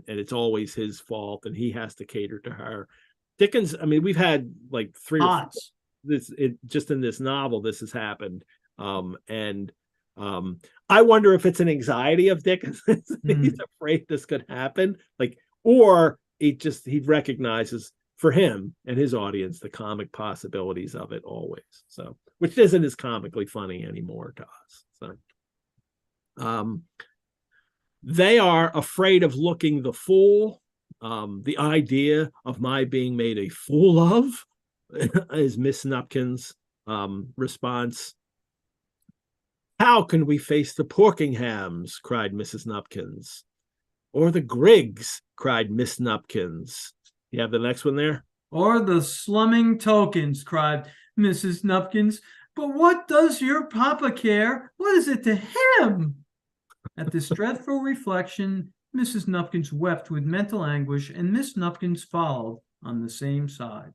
it's always his fault and he has to cater to her. Dickens, I mean, we've had like three or four, just in this novel this has happened. I wonder if it's an anxiety of Dickens. He's afraid this could happen, or he recognizes for him and his audience the comic possibilities of it always. So, which isn't as comically funny anymore to us. So, they are afraid of looking the fool. The idea of my being made a fool of is Miss Nupkins' response. How can we face the Porkenhams? Cried Mrs. Nupkins. Or the Griggs? Cried Miss Nupkins. You have the next one there? Or the Slummintowkens, cried Mrs. Nupkins. But what does your papa care? What is it to him? At this dreadful reflection, Mrs. Nupkins wept with mental anguish, and Miss Nupkins followed on the same side.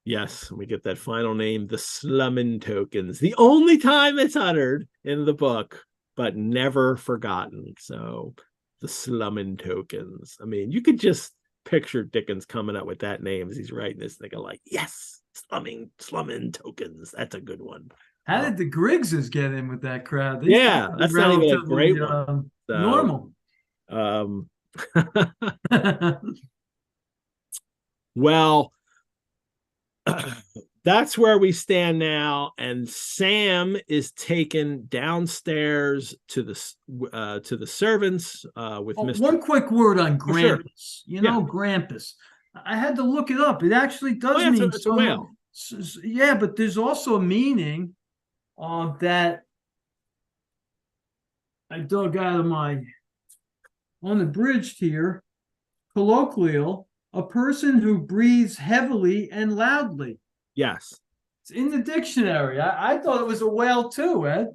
Yes, we get that final name, the Slummintowkens. The only time it's uttered in the book, but never forgotten. So, the Slummintowkens. I mean, you could just picture Dickens coming up with that name as he's writing this thing, like, yes, Slummintowkens. That's a good one. How did the Griggses get in with that crowd? That's not even a great one. Normal. Well, that's where we stand now, and Sam is taken downstairs to the servants with Mr. One quick word on Grampus. Sure. Grampus. I had to look it up. It actually does mean it's a whale. Yeah, but there's also a meaning that I dug out of my unabridged here. Colloquial. A person who breathes heavily and loudly. Yes. It's in the dictionary. I thought it was a whale too, Ed.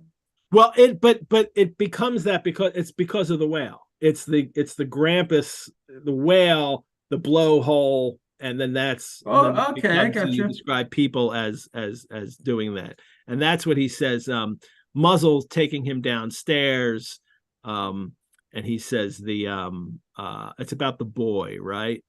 Well, but it becomes that because of the whale. It's the Grampus, the whale, the blowhole, and then that's okay. I got you. Describe people as doing that, and that's what he says. Muzzle taking him downstairs, and he says it's about the boy, right?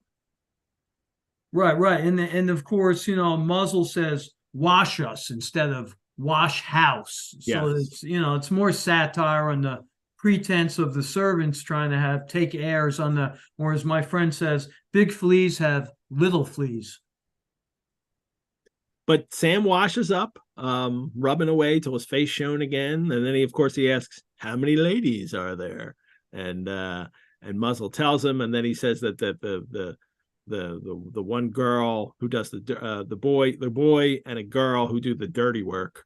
Right. And of course, Muzzle says wash us instead of wash house. So it's more satire on the pretense of the servants trying to take airs on the, or as my friend says, big fleas have little fleas. But Sam washes up, rubbing away till his face shone again, and then of course he asks, "How many ladies are there?" And Muzzle tells him, and then he says that the one girl who does the boy and a girl who do the dirty work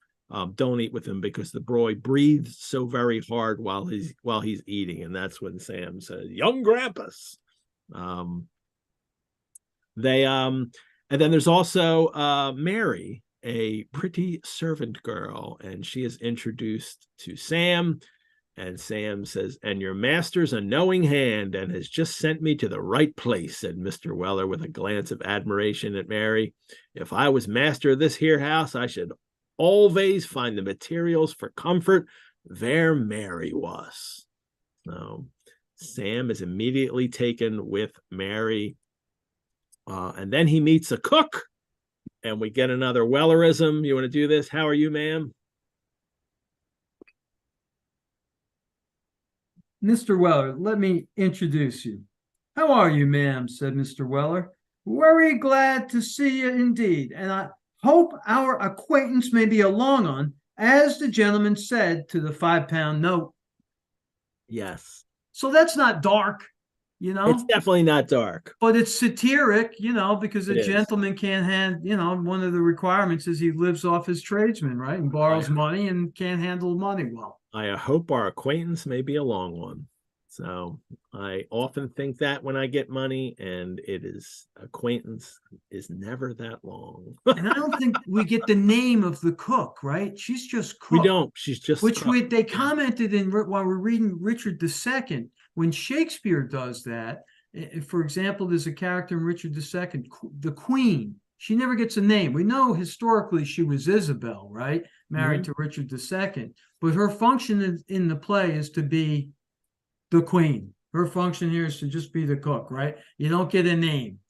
don't eat with him because the boy breathes so very hard while he's eating, and that's when Sam says, "Young Grampus." And then there's also Mary, a pretty servant girl, and she is introduced to Sam. And Sam says, "And your master's a knowing hand and has just sent me to the right place," said Mr. Weller with a glance of admiration at Mary. "If I was master of this here house, I should always find the materials for comfort where Mary was." So Sam is immediately taken with Mary. And then he meets a cook, and we get another Wellerism. You want to do this? "How are you, ma'am?" "Mr. Weller, let me introduce you." "How are you, ma'am?" said Mr. Weller. "Very glad to see you indeed, and I hope our acquaintance may be a long one, as the gentleman said to the £5 note." Yes. So that's not dark, It's definitely not dark. but it's satiric, because a gentleman can't hand, one of the requirements is he lives off his tradesmen, right? And borrows money and can't handle money well. I hope our acquaintance may be a long one. So I often think that when I get money, and acquaintance is never that long. And I don't think we get the name of the cook, right? She's just cook. We don't. She's just they commented in while we're reading Richard II, when Shakespeare does that. For example, there's a character in Richard II, the Queen. She never gets a name. We know historically she was Isabel, right? Married to Richard II. But her function in the play is to be the Queen. Her function here is to just be the cook, right? You don't get a name.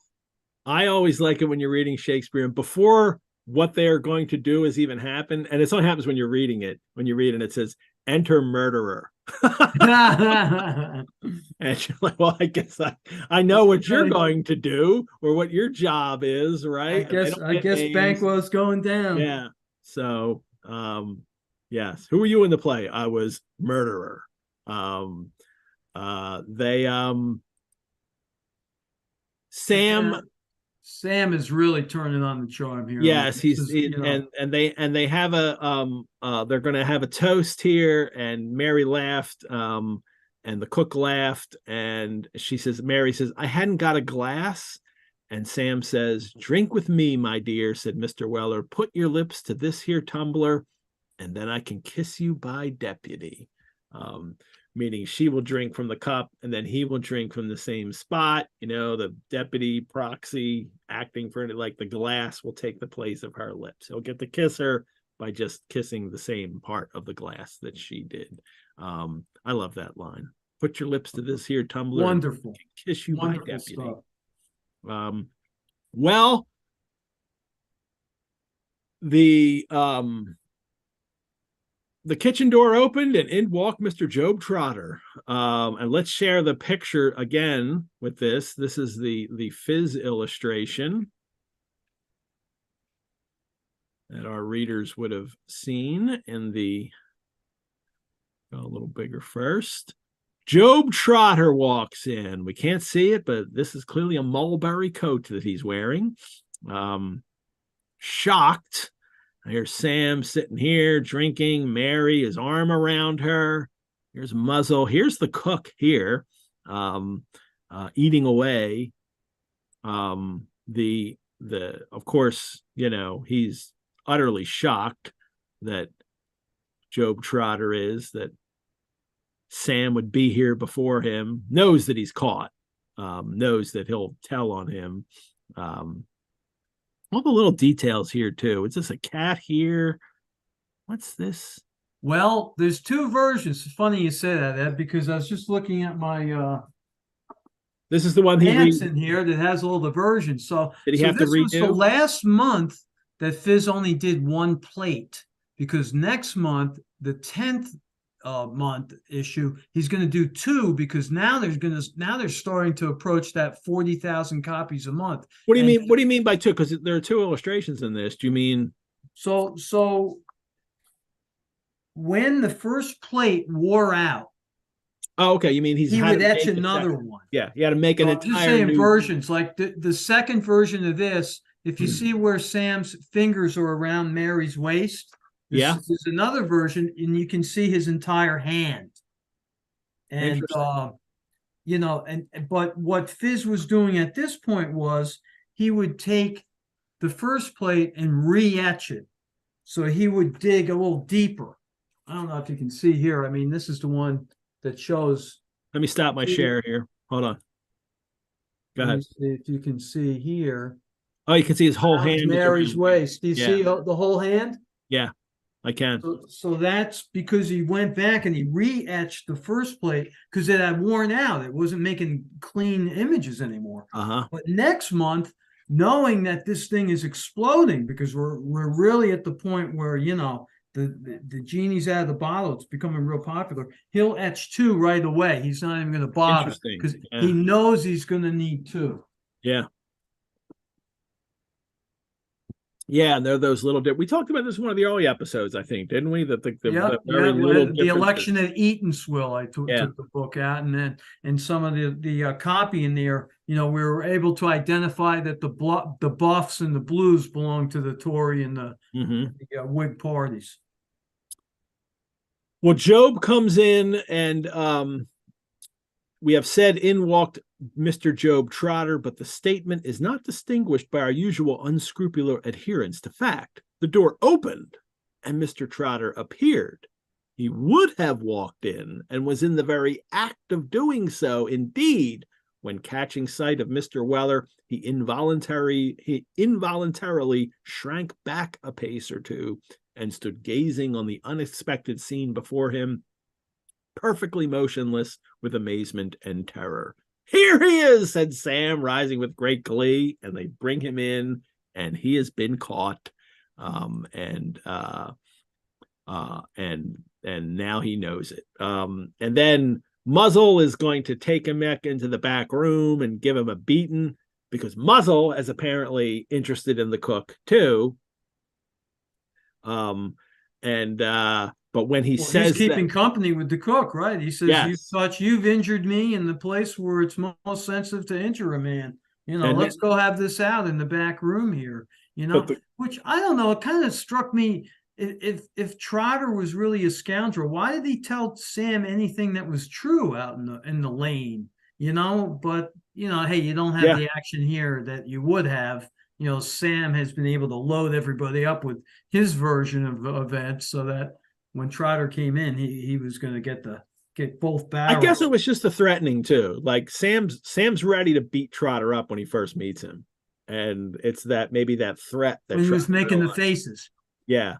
I always like it when you're reading Shakespeare, and before what they're going to do has even happened, and it only happens when you're reading it. When you read it, it says, "Enter murderer." And you're like, well, I guess I know what you're going to do or what your job is, right? I guess Banquo's going down. Yeah. So yes. Who were you in the play? I was murderer. Sam is really turning on the charm here. Yes, and they have they're going to have a toast here, and Mary laughed, and the cook laughed, and Mary says, "I hadn't got a glass," and Sam says, "Drink with me, my dear," said Mr. Weller. "Put your lips to this here tumbler, and then I can kiss you by deputy." Meaning she will drink from the cup and then he will drink from the same spot. The deputy proxy acting for it, like the glass will take the place of her lips. He'll get to kiss her by just kissing the same part of the glass that she did. I love that line. "Put your lips to this here tumbler. Wonderful. Kiss you Wonderful by deputy." Stuff. Well, the kitchen door opened and in walked Mr. Job Trotter. And let's share the picture again with this. This is the Fizz illustration that our readers would have seen in go a little bigger first. Job Trotter walks in. We can't see it, but this is clearly a mulberry coat that he's wearing. Shocked. Here's Sam sitting here drinking. Mary, his arm around her. Here's Muzzle. Here's the cook here, eating away. Of course, he's utterly shocked that Job Trotter that Sam would be here before him. Knows that he's caught. Knows that he'll tell on him. All the little details here too. Is this a cat here? What's this? Well, there's two versions. It's funny you say that, Ed, because I was just looking at my this is the one in here that has all the versions. So did he have to redo? Was the last month that Fizz only did one plate, because next month, the 10th month issue. He's going to do 2 because now they're starting to approach that 40,000 copies a month. What do you mean? What do you mean by 2? Because there are 2 illustrations in this. Do you mean so when the first plate wore out? Oh, okay. You mean he would etch another one? Yeah, he had to make an entire I'm just saying new versions. Like the second version of this, if you see where Sam's fingers are around Mary's waist, there's another version, and you can see his entire hand. And but what Fizz was doing at this point was he would take the first plate and re-etch it. So he would dig a little deeper. I don't know if you can see here. I mean, this is the one that shows. Let me stop my share here. Hold on. Go ahead. See if you can see here. Oh, you can see his whole hand. Mary's waist. Do you see the whole hand? Yeah, I can. So that's because he went back and he re-etched the first plate because it had worn out. It wasn't making clean images anymore. But next month, knowing that this thing is exploding because we're really at the point where, the genie's out of the bottle, it's becoming real popular, he'll etch 2 right away. He's not even going to bother because he knows he's going to need 2. Yeah. Yeah, and there are those little we talked about this in one of the early episodes, I think, didn't we? That the election at Eatanswill, I took the book out, and some of the copy in there, we were able to identify that the buffs and the blues belong to the Tory and the Whig parties. Well, Job comes in, and we have said in walked Mr. Job Trotter, but the statement is not distinguished by our usual unscrupulous adherence to fact. The door opened, and Mr. Trotter appeared. He would have walked in, and was in the very act of doing so, indeed, when catching sight of Mr. Weller, he involuntarily shrank back a pace or 2, and stood gazing on the unexpected scene before him, perfectly motionless with amazement and terror. "Here he is," said Sam, rising with great glee, and they bring him in, and he has been caught, and now he knows it. And then Muzzle is going to take him back into the back room and give him a beating, because Muzzle is apparently interested in the cook too. But when he says he's keeping company with the cook, right? He says, you've injured me in the place where it's most sensitive to injure a man. Let's go have this out in the back room here. Which I don't know. It kind of struck me. If Trotter was really a scoundrel, why did he tell Sam anything that was true out in the lane? But hey, you don't have the action here that you would have. Sam has been able to load everybody up with his version of events so that when Trotter came in, he was going to get both barrels. I guess it was just the threatening too. Like Sam's ready to beat Trotter up when he first meets him, and it's maybe that threat that he was making the faces. Yeah.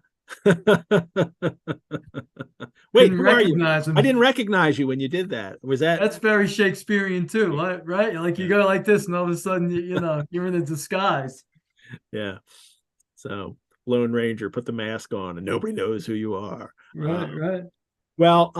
Wait, who are you? I didn't recognize you when you did that. That's very Shakespearean too, right? Like you go like this, and all of a sudden, you're in a disguise. Yeah. So Lone Ranger, put the mask on, and nobody knows who you are. Right. Well,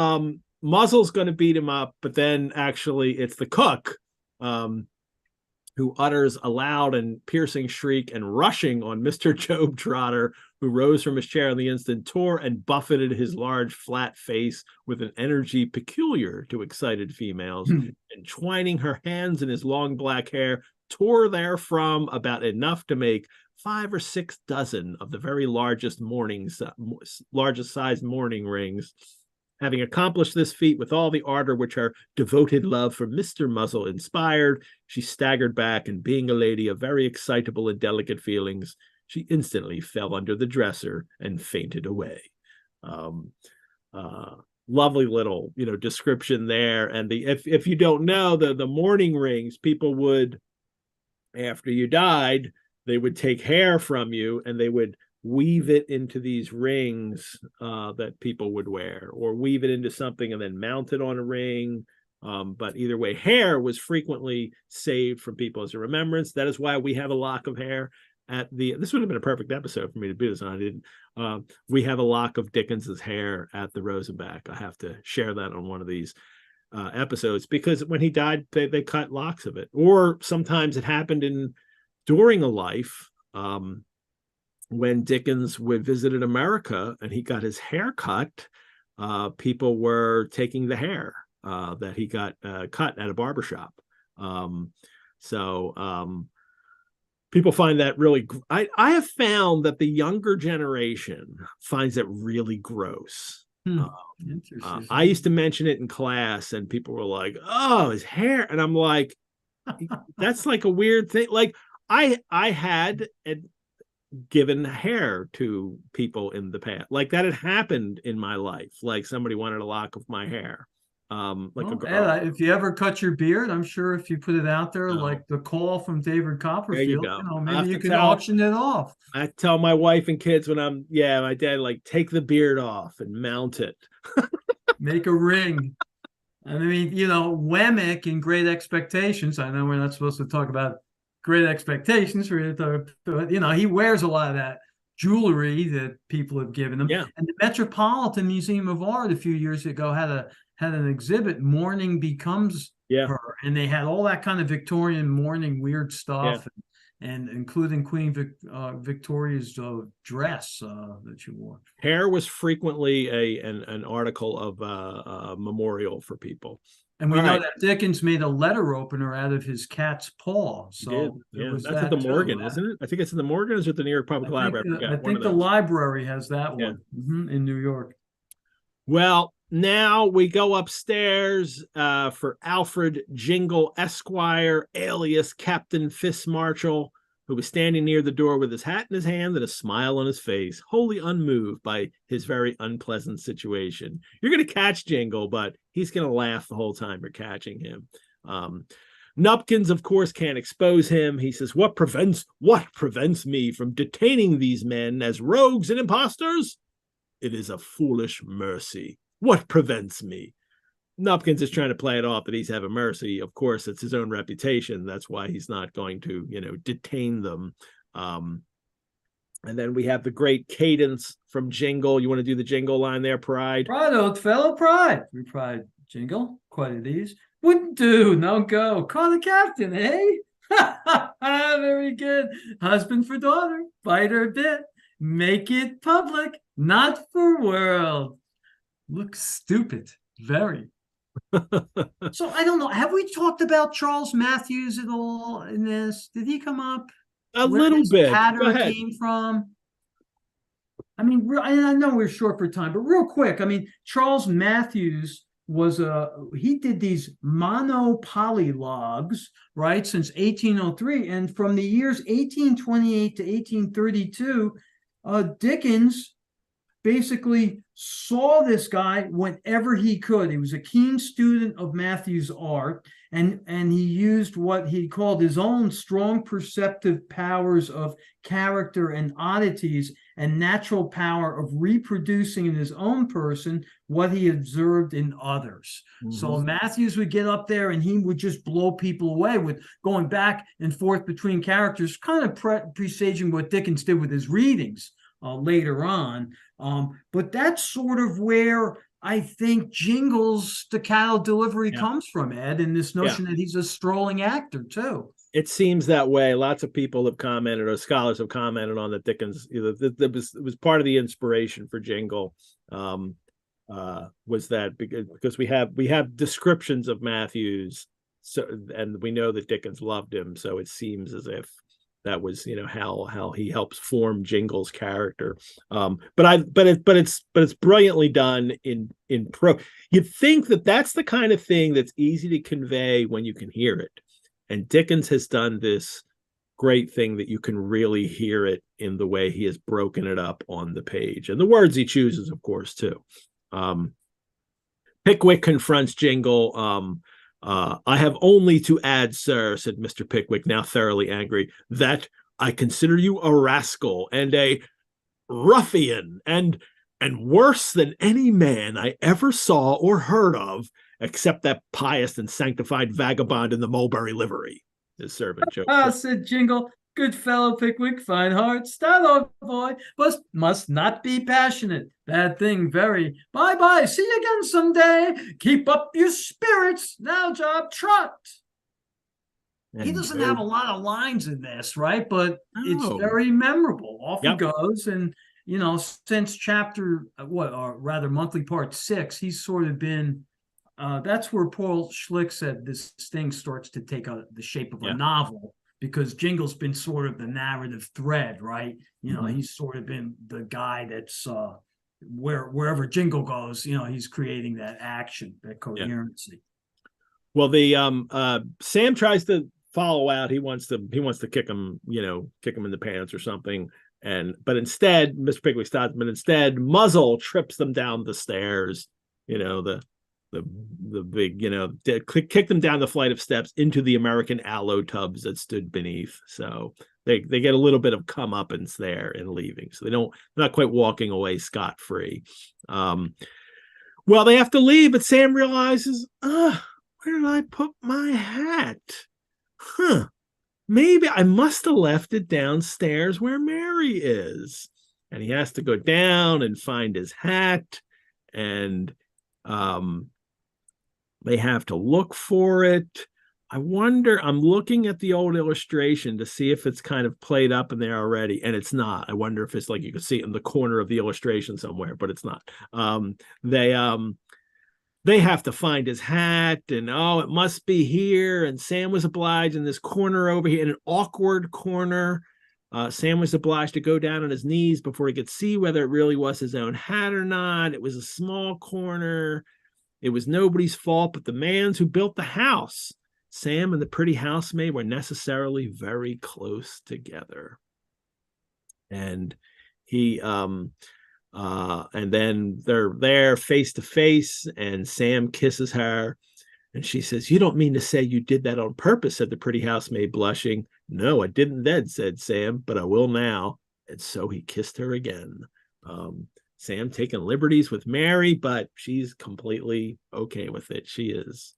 Muzzle's going to beat him up, but then actually it's the cook who utters a loud and piercing shriek, and rushing on Mr. Job Trotter, who rose from his chair on the instant, tore and buffeted his large flat face with an energy peculiar to excited females, and twining her hands in his long black hair, tore therefrom about enough to make 5 or 6 dozen of the very largest sized mourning rings. Having accomplished this feat with all the ardor which her devoted love for Mr. Muzzle inspired, she staggered back, and being a lady of very excitable and delicate feelings, she instantly fell under the dresser and fainted away. Lovely little, description there. And if you don't know, the mourning rings, people would, after you died, they would take hair from you and they would weave it into these rings that people would wear, or weave it into something and then mount it on a ring. But either way, hair was frequently saved from people as a remembrance. That is why we have a lock of hair. this would have been a perfect episode for me to do this, and I didn't. We have a lock of Dickens's hair at the Rosenbach. I have to share that on one of these episodes, because when he died, they cut locks of it, or sometimes it happened during a life. When Dickens visited America and he got his hair cut, people were taking the hair that he got cut at a barbershop. People find that really, I have found that the younger generation finds it really gross. I used to mention it in class and people were like, oh, his hair. And I'm like, that's like a weird thing. Like I had given hair to people in the past, like that had happened in my life. Like somebody wanted a lock of my hair. A girl. Ed, if you ever cut your beard, I'm sure if you put it out there, like the call from David Copperfield, maybe you can auction it off. I tell my wife and kids when my dad, like, take the beard off and mount it. Make a ring. I mean, Wemmick in Great Expectations. I know we're not supposed to talk about Great Expectations, but he wears a lot of that jewelry that people have given him. Yeah. And the Metropolitan Museum of Art a few years ago had an exhibit, Mourning Becomes Her, and they had all that kind of Victorian mourning weird stuff, and including Queen Victoria's dress that she wore. Hair was frequently an article of memorial for people. And we know that Dickens made a letter opener out of his cat's paw. So that's at the Morgan, isn't it? I think it's in the Morgan. Is it the New York Public Library? I think the library has that one in New York. Well, now we go upstairs for Alfred Jingle Esquire, alias Captain Fist-Marshall, who was standing near the door with his hat in his hand and a smile on his face, wholly unmoved by his very unpleasant situation. You're going to catch Jingle, but he's going to laugh the whole time you're catching him. Nupkins, of course, can't expose him. He says, what prevents me from detaining these men as rogues and impostors? It is a foolish mercy. What prevents me? Nupkins is trying to play it off that he's having mercy. Of course, it's his own reputation. That's why he's not going to, detain them. And then we have the great cadence from Jingle. You want to do the Jingle line there, Pride? Pride, old fellow, pride. Replied Jingle, quite at ease. Wouldn't do, no go. Call the captain, eh? Very good. Husband for daughter, bite her bit. Make it public, not for world. Looks stupid, very. So I don't know. Have we talked about Charles Matthews at all in this? Did he come up? A little bit. Patter came from? I mean, I know we're short for time, but real quick. I mean, Charles Matthews he did these monopolylogues, right, since 1803, and from the years 1828 to 1832, Dickens basically saw this guy whenever he could. He was a keen student of Matthew's art, and he used what he called his own strong perceptive powers of character and oddities and natural power of reproducing in his own person what he observed in others. Mm-hmm. So Matthews would get up there and he would just blow people away with going back and forth between characters, kind of presaging what Dickens did with his readings later on. But that's sort of where I think Jingle's staccato delivery comes from, Ed, and this notion that he's a strolling actor too. It seems that way. Lots of people have commented, or scholars have commented on that Dickens, it was part of the inspiration for Jingle, was that because we have descriptions of Matthews, so, and we know that Dickens loved him, so it seems as if that was, how he helps form Jingle's character. But it's brilliantly done in pro. You'd think that that's the kind of thing that's easy to convey when you can hear it. And Dickens has done this great thing that you can really hear it in the way he has broken it up on the page. And the words he chooses, of course, too. Pickwick confronts Jingle. I have only to add, sir, said Mr. Pickwick, now thoroughly angry, that I consider you a rascal and a ruffian and worse than any man I ever saw or heard of, except that pious and sanctified vagabond in the mulberry livery. His servant joked. Said Jingle, Good fellow, Pickwick, fine heart, stellar boy, but must not be passionate. Bad thing, very. Bye-bye, see you again someday. Keep up your spirits. Now, Job, trot. He And doesn't have a lot of lines in this, right? But it's oh, very memorable. Off he yep. goes. And, you know, since chapter, or rather monthly part 6, he's sort of been, that's where Paul Schlick said this thing starts to take the shape of a novel, because Jingle's been sort of the narrative thread, right? You know, he's sort of been the guy that's wherever Jingle goes, you know, he's creating that action, that coherency. Well, the Sam tries to follow out. He wants to kick him, kick him in the pants or something. But instead, Mr. Pickwick stops. But instead, Muzzle trips them down the stairs. The big, kick them down the flight of steps into the American aloe tubs that stood beneath. So they get a little bit of comeuppance there in leaving. So they're not quite walking away scot-free. Well, they have to leave, but Sam realizes, where did I put my hat? Maybe I must have left it downstairs where Mary is. And he has to go down and find his hat, and they have to look for it. I wonder, I'm looking at the old illustration to see if it's kind of played up in there already, and it's not. I wonder if it's like you can see it in the corner of the illustration somewhere, but it's not. They have to find his hat, and it must be here. And Sam was obliged in this corner over here, in an awkward corner. Sam was obliged to go down on his knees before he could see whether it really was his own hat or not. It was a small corner. It was nobody's fault but the man's who built the house. Sam and the pretty housemaid were necessarily very close together. And and then they're there face to face, and Sam kisses her, and she says, "You don't mean to say you did that on purpose," said the pretty housemaid, blushing. "No, I didn't then," said Sam, "but I will now." And so he kissed her again. Sam taking liberties with Mary, but she's completely okay with it. She is.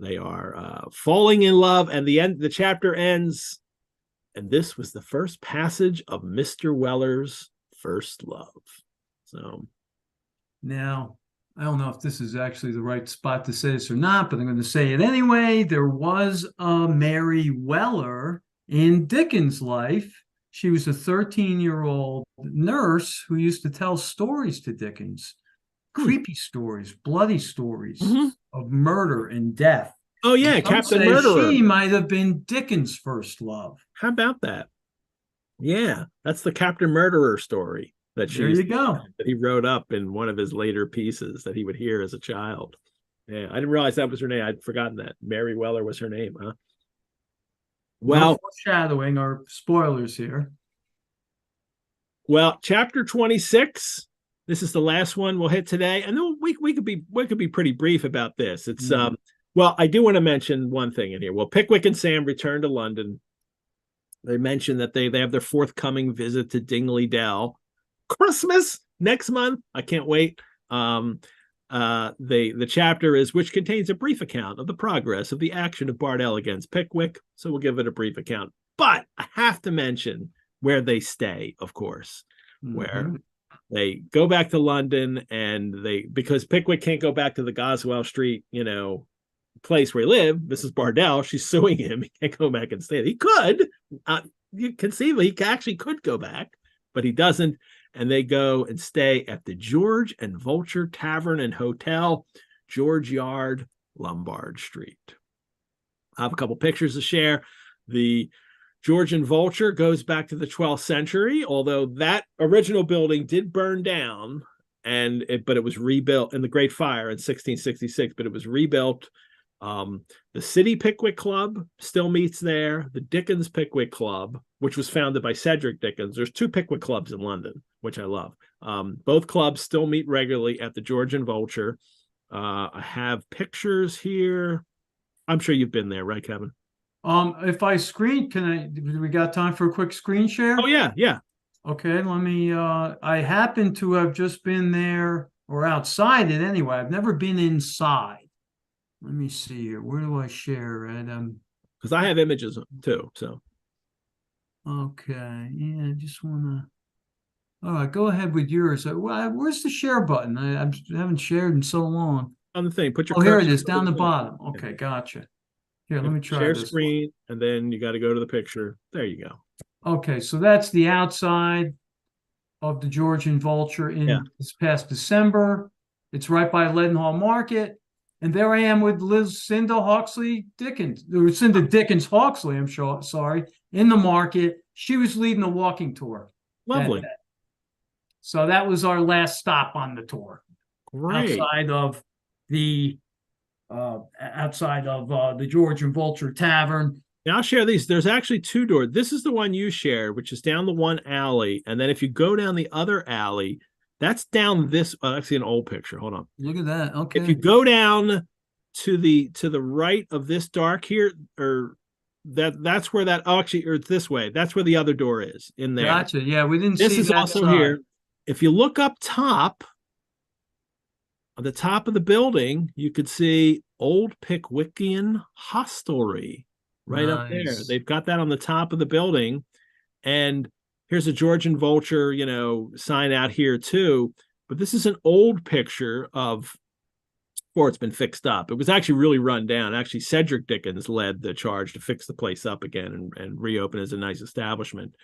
They are falling in love, and the chapter ends. And this was the first passage of Mr. Weller's first love. So now, I don't know if this is actually the right spot to say this or not, but I'm going to say it anyway. There was a Mary Weller in Dickens' life. She was a 13-year-old nurse who used to tell stories to Dickens, creepy stories, bloody stories of murder and death. Oh yeah, Captain Murderer. She might have been Dickens' first love. How about that? Yeah, that's the Captain Murderer story that he wrote up in one of his later pieces that he would hear as a child. Yeah, I didn't realize that was her name. I'd forgotten that. Mary Weller was her name, huh? Well, no foreshadowing or spoilers here. Well, chapter 26. This is the last one we'll hit today, and then we could be pretty brief about this. It's well, I do want to mention one thing in here. Well, Pickwick and Sam return to London. They mention that they have their forthcoming visit to Dingley Dell. Christmas next month. I can't wait. The chapter is, which contains a brief account of the progress of the action of Bardell against Pickwick. So we'll give it a brief account. But I have to mention where they stay, of course, where they go back to London, and because Pickwick can't go back to the Goswell Street, place where he lived, Mrs. Bardell, she's suing him. He can't go back and stay. He could. You can see he actually could go back, but he doesn't. And they go and stay at the George and Vulture Tavern and Hotel, George Yard, Lombard Street. I have a couple pictures to share. The George and Vulture goes back to the 12th century, although that original building did burn down, but it was rebuilt in the Great Fire in 1666, but it was rebuilt. The City Pickwick Club still meets there. The Dickens Pickwick Club, which was founded by Cedric Dickens. There's 2 Pickwick clubs in London, which I love. Both clubs still meet regularly at the George and Vulture. I have pictures here. I'm sure you've been there, right, Kevin? If I screen, do we got time for a quick screen share? Oh, yeah. Okay, let me, I happen to have just been there, or outside it anyway. I've never been inside. Let me see here. Where do I share it? Because I have images too. So Okay. Yeah, I just want to. All right, go ahead with yours. Where's the share button? I haven't shared in so long. On the thing, put your Oh, here it cursor is, over down the thing. bottom. Yeah. Okay, gotcha. Here, let me try Share this screen, and then you got to go to the picture. There you go. one. Okay, so that's the outside of the Georgian Vulture Yeah. in this past December. It's right by Leadenhall Market. And there I am with Cinda Hawksley Dickens, or Cinda Dickens Hawksley, I'm sure, sorry, in the market. She was leading a walking tour. Lovely. So that was our last stop on the tour. Great. Outside of the Georgian Vulture Tavern. Now I'll share these. There's actually two doors. This is the one you shared, which is down the one alley. And then if you go down the other alley, that's down this. Actually, an old picture. Hold on. Look at that. Okay. If you go down to the right of this dark here, or that's where that. Oh, actually, or this way. That's where the other door is in there. Gotcha. Yeah, we didn't This see is that also side. here. If you look up top, on the top of the building, you could see Old Pickwickian Hostelry right up there. Nice. They've got that on the top of the building. And here's a Georgian Vulture, sign out here too. But this is an old picture of, before it's been fixed up. It was actually really run down. Actually, Cedric Dickens led the charge to fix the place up again and reopen as a nice establishment.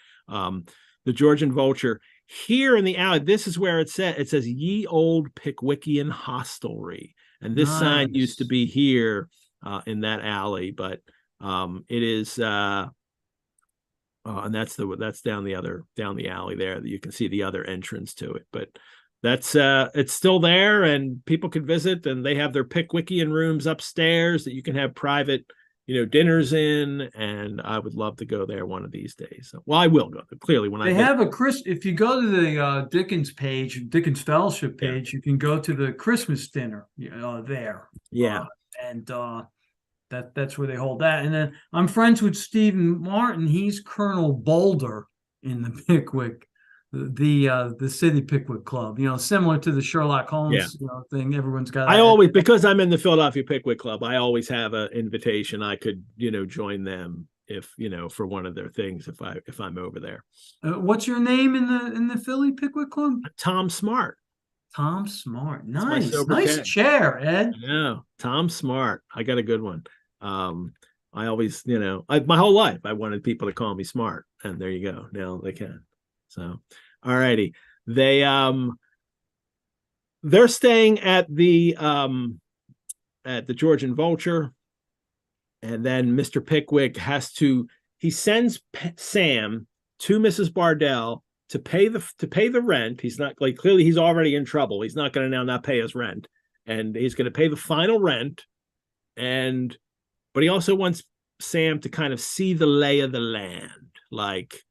The Georgian Vulture. Here in the alley, this is where it says Ye Old Pickwickian Hostelry. And this sign used to be here in that alley, but it is and that's down the alley there that you can see the other entrance to it. But that's it's still there, and people can visit, and they have their Pickwickian rooms upstairs that you can have private dinners in, and I would love to go there one of these days. So, well, I will go clearly when they have if you go to the Dickens page, Dickens Fellowship page, you can go to the Christmas dinner there. Yeah. That's where they hold that. And then I'm friends with Stephen Martin. He's Colonel Boulder in the Pickwick, the City Pickwick Club, similar to the Sherlock Holmes thing. Everyone's got because I'm in the Philadelphia Pickwick Club, I always have an invitation. I could join them if for one of their things if I'm over there. What's your name in the Philly Pickwick Club? Tom Smart. Tom Smart. Nice chair, Ed. Yeah, Tom Smart. I got a good one. I always my whole life I wanted people to call me Smart, and there you go. Now they can. So, all righty. They're staying at the Georgian Vulture, and then Mr. Pickwick he sends Sam to Mrs. Bardell to pay the rent. He's not clearly he's already in trouble. He's not going to now not pay his rent, and he's going to pay the final rent, but he also wants Sam to kind of see the lay of the land, like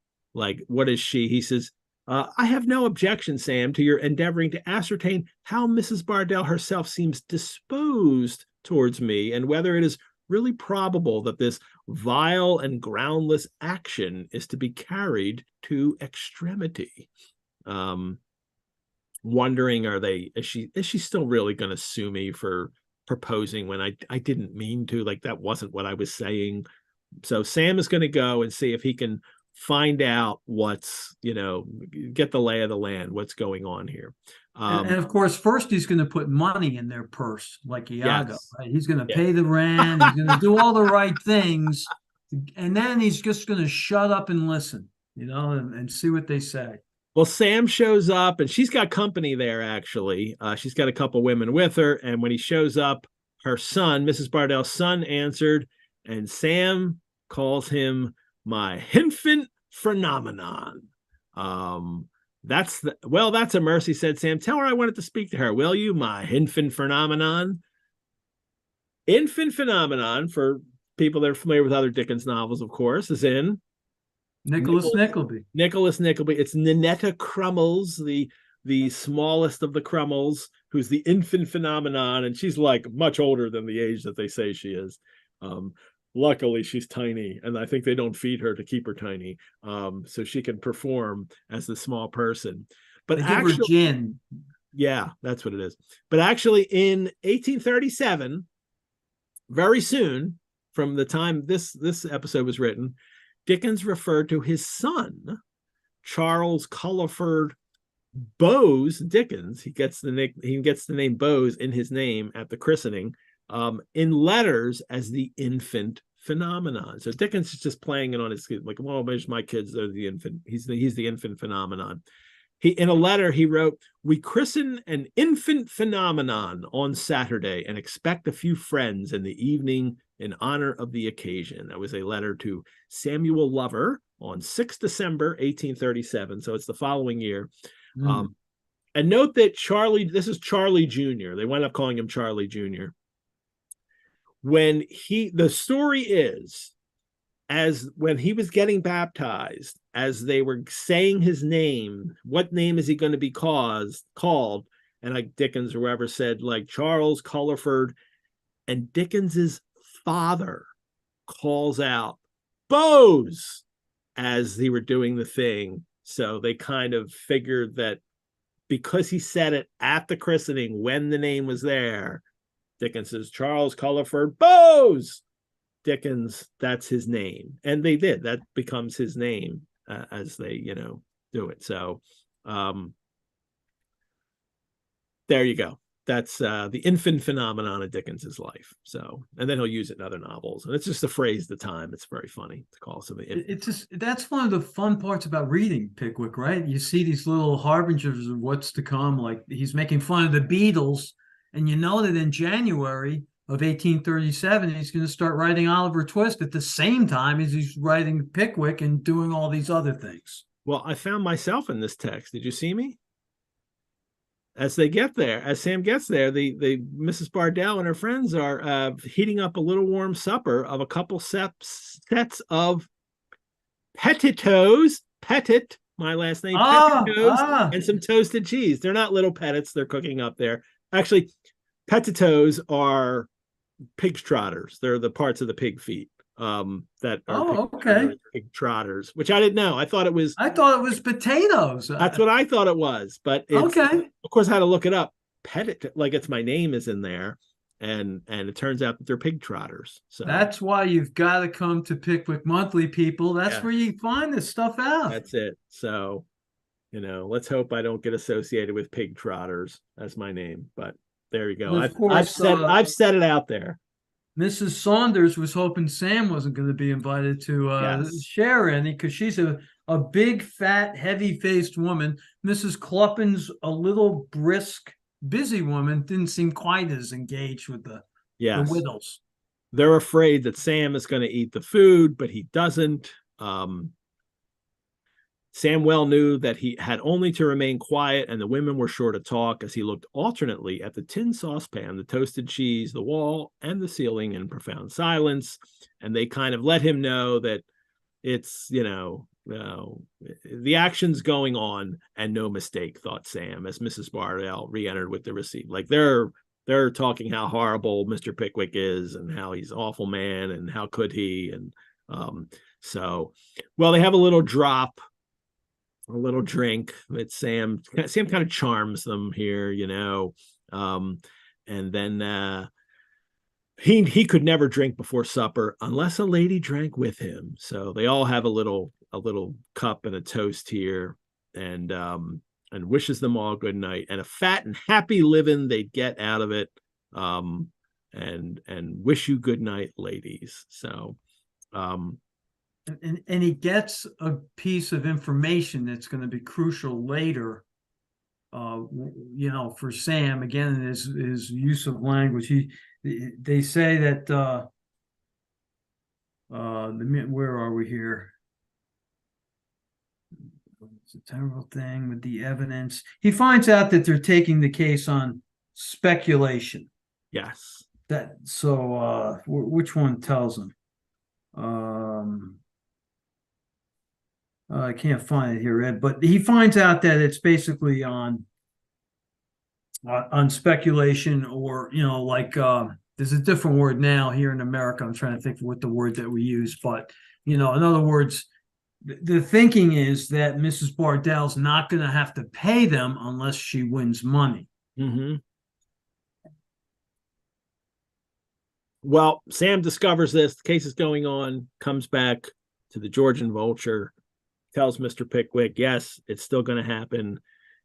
what is she? He says, I have no objection, Sam, to your endeavoring to ascertain how Mrs. Bardell herself seems disposed towards me, and whether it is really probable that this vile and groundless action is to be carried to extremity. Wondering, is she still really going to sue me for proposing when I didn't mean to? That wasn't what I was saying. So Sam is going to go and see if he can find out what's get the lay of the land, what's going on here. And of course, first he's going to put money in their purse, like Iago. Yes. Right? He's going to pay the rent. He's going to do all the right things, and then he's just going to shut up and listen, and see what they say. Well, Sam shows up, and she's got company there. Actually, she's got a couple women with her, and when he shows up, her son, Mrs. Bardell's son, answered, and Sam calls him my infant phenomenon. That's a mercy, said Sam. Tell her I wanted to speak to her, will you? My infant phenomenon. Infant phenomenon, for people that are familiar with other Dickens novels, of course, is in Nicholas Nickleby. Nicholas Nickleby. It's Ninetta Crummles, the smallest of the Crummles, who's the infant phenomenon, and she's much older than the age that they say she is. Luckily, she's tiny, and I think they don't feed her to keep her tiny, so she can perform as the small person. But they give her gin. Yeah, that's what it is. But actually, in 1837, very soon from the time this episode was written, Dickens referred to his son, Charles Culliford Bowes Dickens. He gets the name Bowes in his name at the christening, in letters as the infant phenomenon. So Dickens is just playing it on his kid, like, well, there's my kids, they're the infant. He's the infant phenomenon. In a letter he wrote, "We christen an infant phenomenon on Saturday and expect a few friends in the evening in honor of the occasion." That was a letter to Samuel Lover on 6 December 1837. So it's the following year. And note that this is Charlie Jr. They wound up calling him Charlie Jr. The story is, when he was getting baptized, as they were saying his name, what name is he going to be called? And like Dickens or whoever said, like, Charles Culliford, and Dickens's father calls out, "Bowes," as they were doing the thing. So they kind of figured that because he said it at the christening when the name was there, Dickens says, "Charles Culliford Bowes." Dickens, that's his name. And they did. That becomes his name as they, do it. So there you go. That's the infant phenomenon of Dickens's life. So, and then he'll use it in other novels. And it's just a phrase at the time. It's very funny to call something. It's just, that's one of the fun parts about reading Pickwick, right? You see these little harbingers of what's to come. Like, he's making fun of the Beatles, and you know that in January of 1837, he's going to start writing Oliver Twist at the same time as he's writing Pickwick and doing all these other things. Well, I found myself in this text. Did you see me? As Sam gets there, the Mrs. Bardell and her friends are heating up a little warm supper of a couple sets of Pettitos, Pettit, my last name, Pettitos, and some toasted cheese. They're not little Pettits they're cooking up there. Actually, Pettitos are pig trotters. They're the parts of the pig feet that are pig trotters, which I didn't know. I thought it was potatoes. That's what I thought it was, but it's, of course, I had to look it up. Pettit, like, it's my name is in there, and it turns out that they're pig trotters. So that's why you've got to come to Pickwick Monthly, people. That's where you find this stuff out. That's it. So, let's hope I don't get associated with pig trotters as my name, but there you go. I've said it out there. Mrs. Saunders was hoping Sam wasn't going to be invited to share any, because she's a big, fat, heavy-faced woman. Mrs. Cluppin's a little brisk, busy woman, didn't seem quite as engaged with the widows. They're afraid that Sam is going to eat the food, but he doesn't. Sam well knew that he had only to remain quiet, and the women were sure to talk, as he looked alternately at the tin saucepan, the toasted cheese, the wall, and the ceiling in profound silence. And they kind of let him know that it's, the action's going on, and no mistake, thought Sam, as Mrs. Bardell re-entered with the receipt. Like, they're talking how horrible Mr. Pickwick is, and how he's an awful man, and how could he, and they have a little drink. It's Sam kind of charms them here, and then he could never drink before supper unless a lady drank with him. So they all have a little cup and a toast here, and wishes them all good night and a fat and happy living they'd get out of it, and wish you good night, ladies. So And he gets a piece of information that's going to be crucial later, for Sam, again, in his use of language. They say that, where are we here? It's a terrible thing with the evidence. He finds out that they're taking the case on speculation. Yes. Which one tells him? I can't find it here, Ed, but he finds out that it's basically on speculation, or, there's a different word now here in America. I'm trying to think of what the word that we use, but, in other words, the thinking is that Mrs. Bardell's not going to have to pay them unless she wins money. Mm-hmm. Well, Sam discovers this. The case is going on, comes back to the Georgian Vulture, tells Mr. Pickwick, yes, it's still going to happen.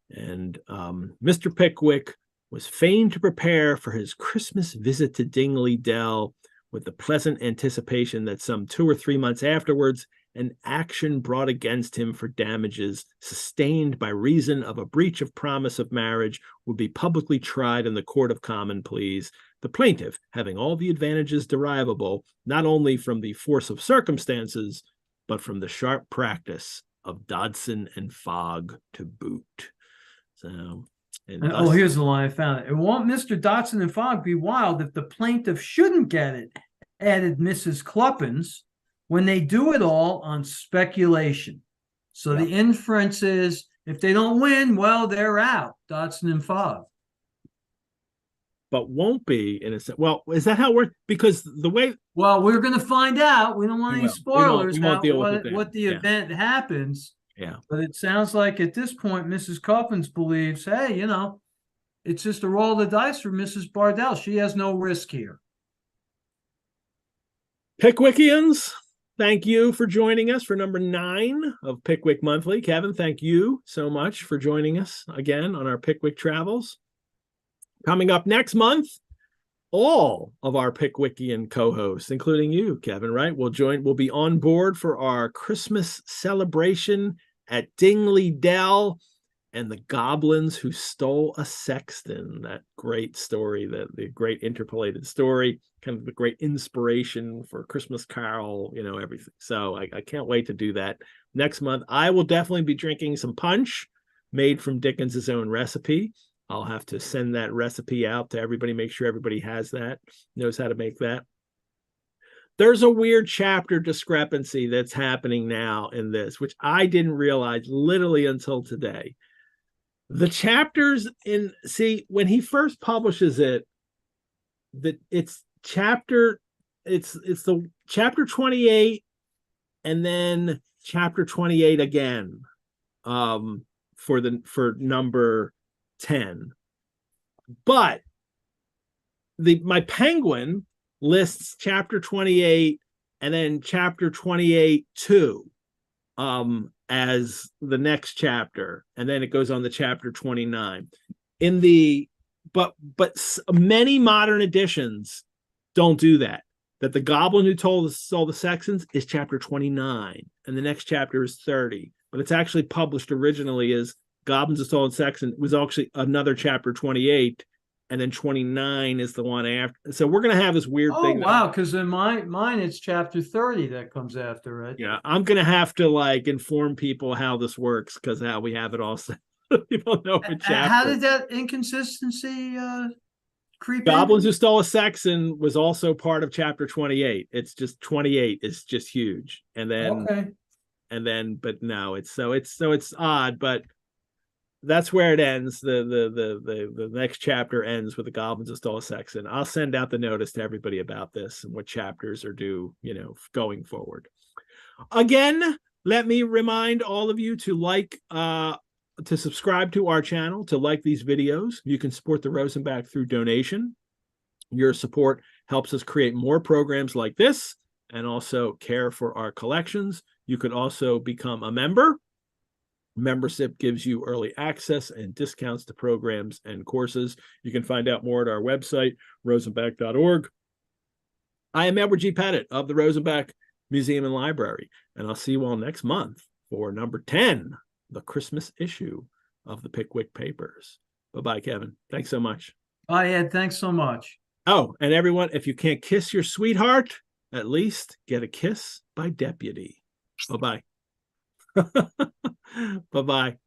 And Mr. Pickwick was fain to prepare for his Christmas visit to Dingley Dell with the pleasant anticipation that some 2 or 3 months afterwards, an action brought against him for damages sustained by reason of a breach of promise of marriage would be publicly tried in the Court of Common Pleas, the plaintiff having all the advantages derivable not only from the force of circumstances, but from the sharp practice of Dodson and Fogg to boot. So, here's the line I found. It won't Mr. Dodson and Fogg be wild if the plaintiff shouldn't get it, added Mrs. Cluppins, when they do it all on speculation. So the inference is, if they don't win, well, they're out, Dodson and Fogg. But won't be in a sense. Well, is that how we're, because the way. Well, we're going to find out. We don't want any spoilers. We won't deal with it what the event happens. Yeah. But it sounds like at this point, Mrs. Cluppins believes, hey, it's just a roll of the dice for Mrs. Bardell. She has no risk here. Pickwickians, thank you for joining us for number 9 of Pickwick Monthly. Kevin, thank you so much for joining us again on our Pickwick travels. Coming up next month, all of our Pickwickian co-hosts, including you, Kevin, right? We'll be on board for our Christmas celebration at Dingley Dell and the goblins who stole a sexton. That great story, the great interpolated story, kind of the great inspiration for Christmas Carol, everything. So I can't wait to do that next month. I will definitely be drinking some punch made from Dickens's own recipe. I'll have to send that recipe out to everybody, make sure everybody has that, knows how to make that. There's a weird chapter discrepancy that's happening now in this, which I didn't realize literally until today. The chapters when he first publishes it, it's the chapter 28 and then chapter 28 again for number 10. But my Penguin lists chapter 28 and then chapter 28-2 as the next chapter, and then it goes on to chapter 29. But many modern editions don't do that. That the goblin who stole the sextons is chapter 29, and the next chapter is 30. But it's actually published originally as Goblins who stole the sexton. It was actually another chapter 28. And then 29 is the one after. So we're going to have this weird thing. Oh, wow. Because in mine, it's chapter 30 that comes after, right? Yeah. I'm going to have to inform people how this works because how we have it all set. People know what chapter. How did that inconsistency creep Goblins Who Stole a Sexton was also part of chapter 28. It's just 28 is just huge. And then, but no, it's odd, but that's where it ends. The next chapter ends with the Goblins Who Stole a Sexton. I'll send out the notice to everybody about this and what chapters are due, going forward. Again, let me remind all of you to to subscribe to our channel, to like these videos. You can support the Rosenbach through donation. Your support helps us create more programs like this and also care for our collections. You could also become a member. Membership gives you early access and discounts to programs and courses. You can find out more at our website, rosenbach.org. I am Edward G. Pettit of the Rosenbach Museum and Library, and I'll see you all next month for number 10, the Christmas issue of the Pickwick Papers. Bye-bye, Kevin. Thanks so much. Bye, Ed. Thanks so much. Oh, and everyone, if you can't kiss your sweetheart, at least get a kiss by deputy. Bye-bye. Bye-bye.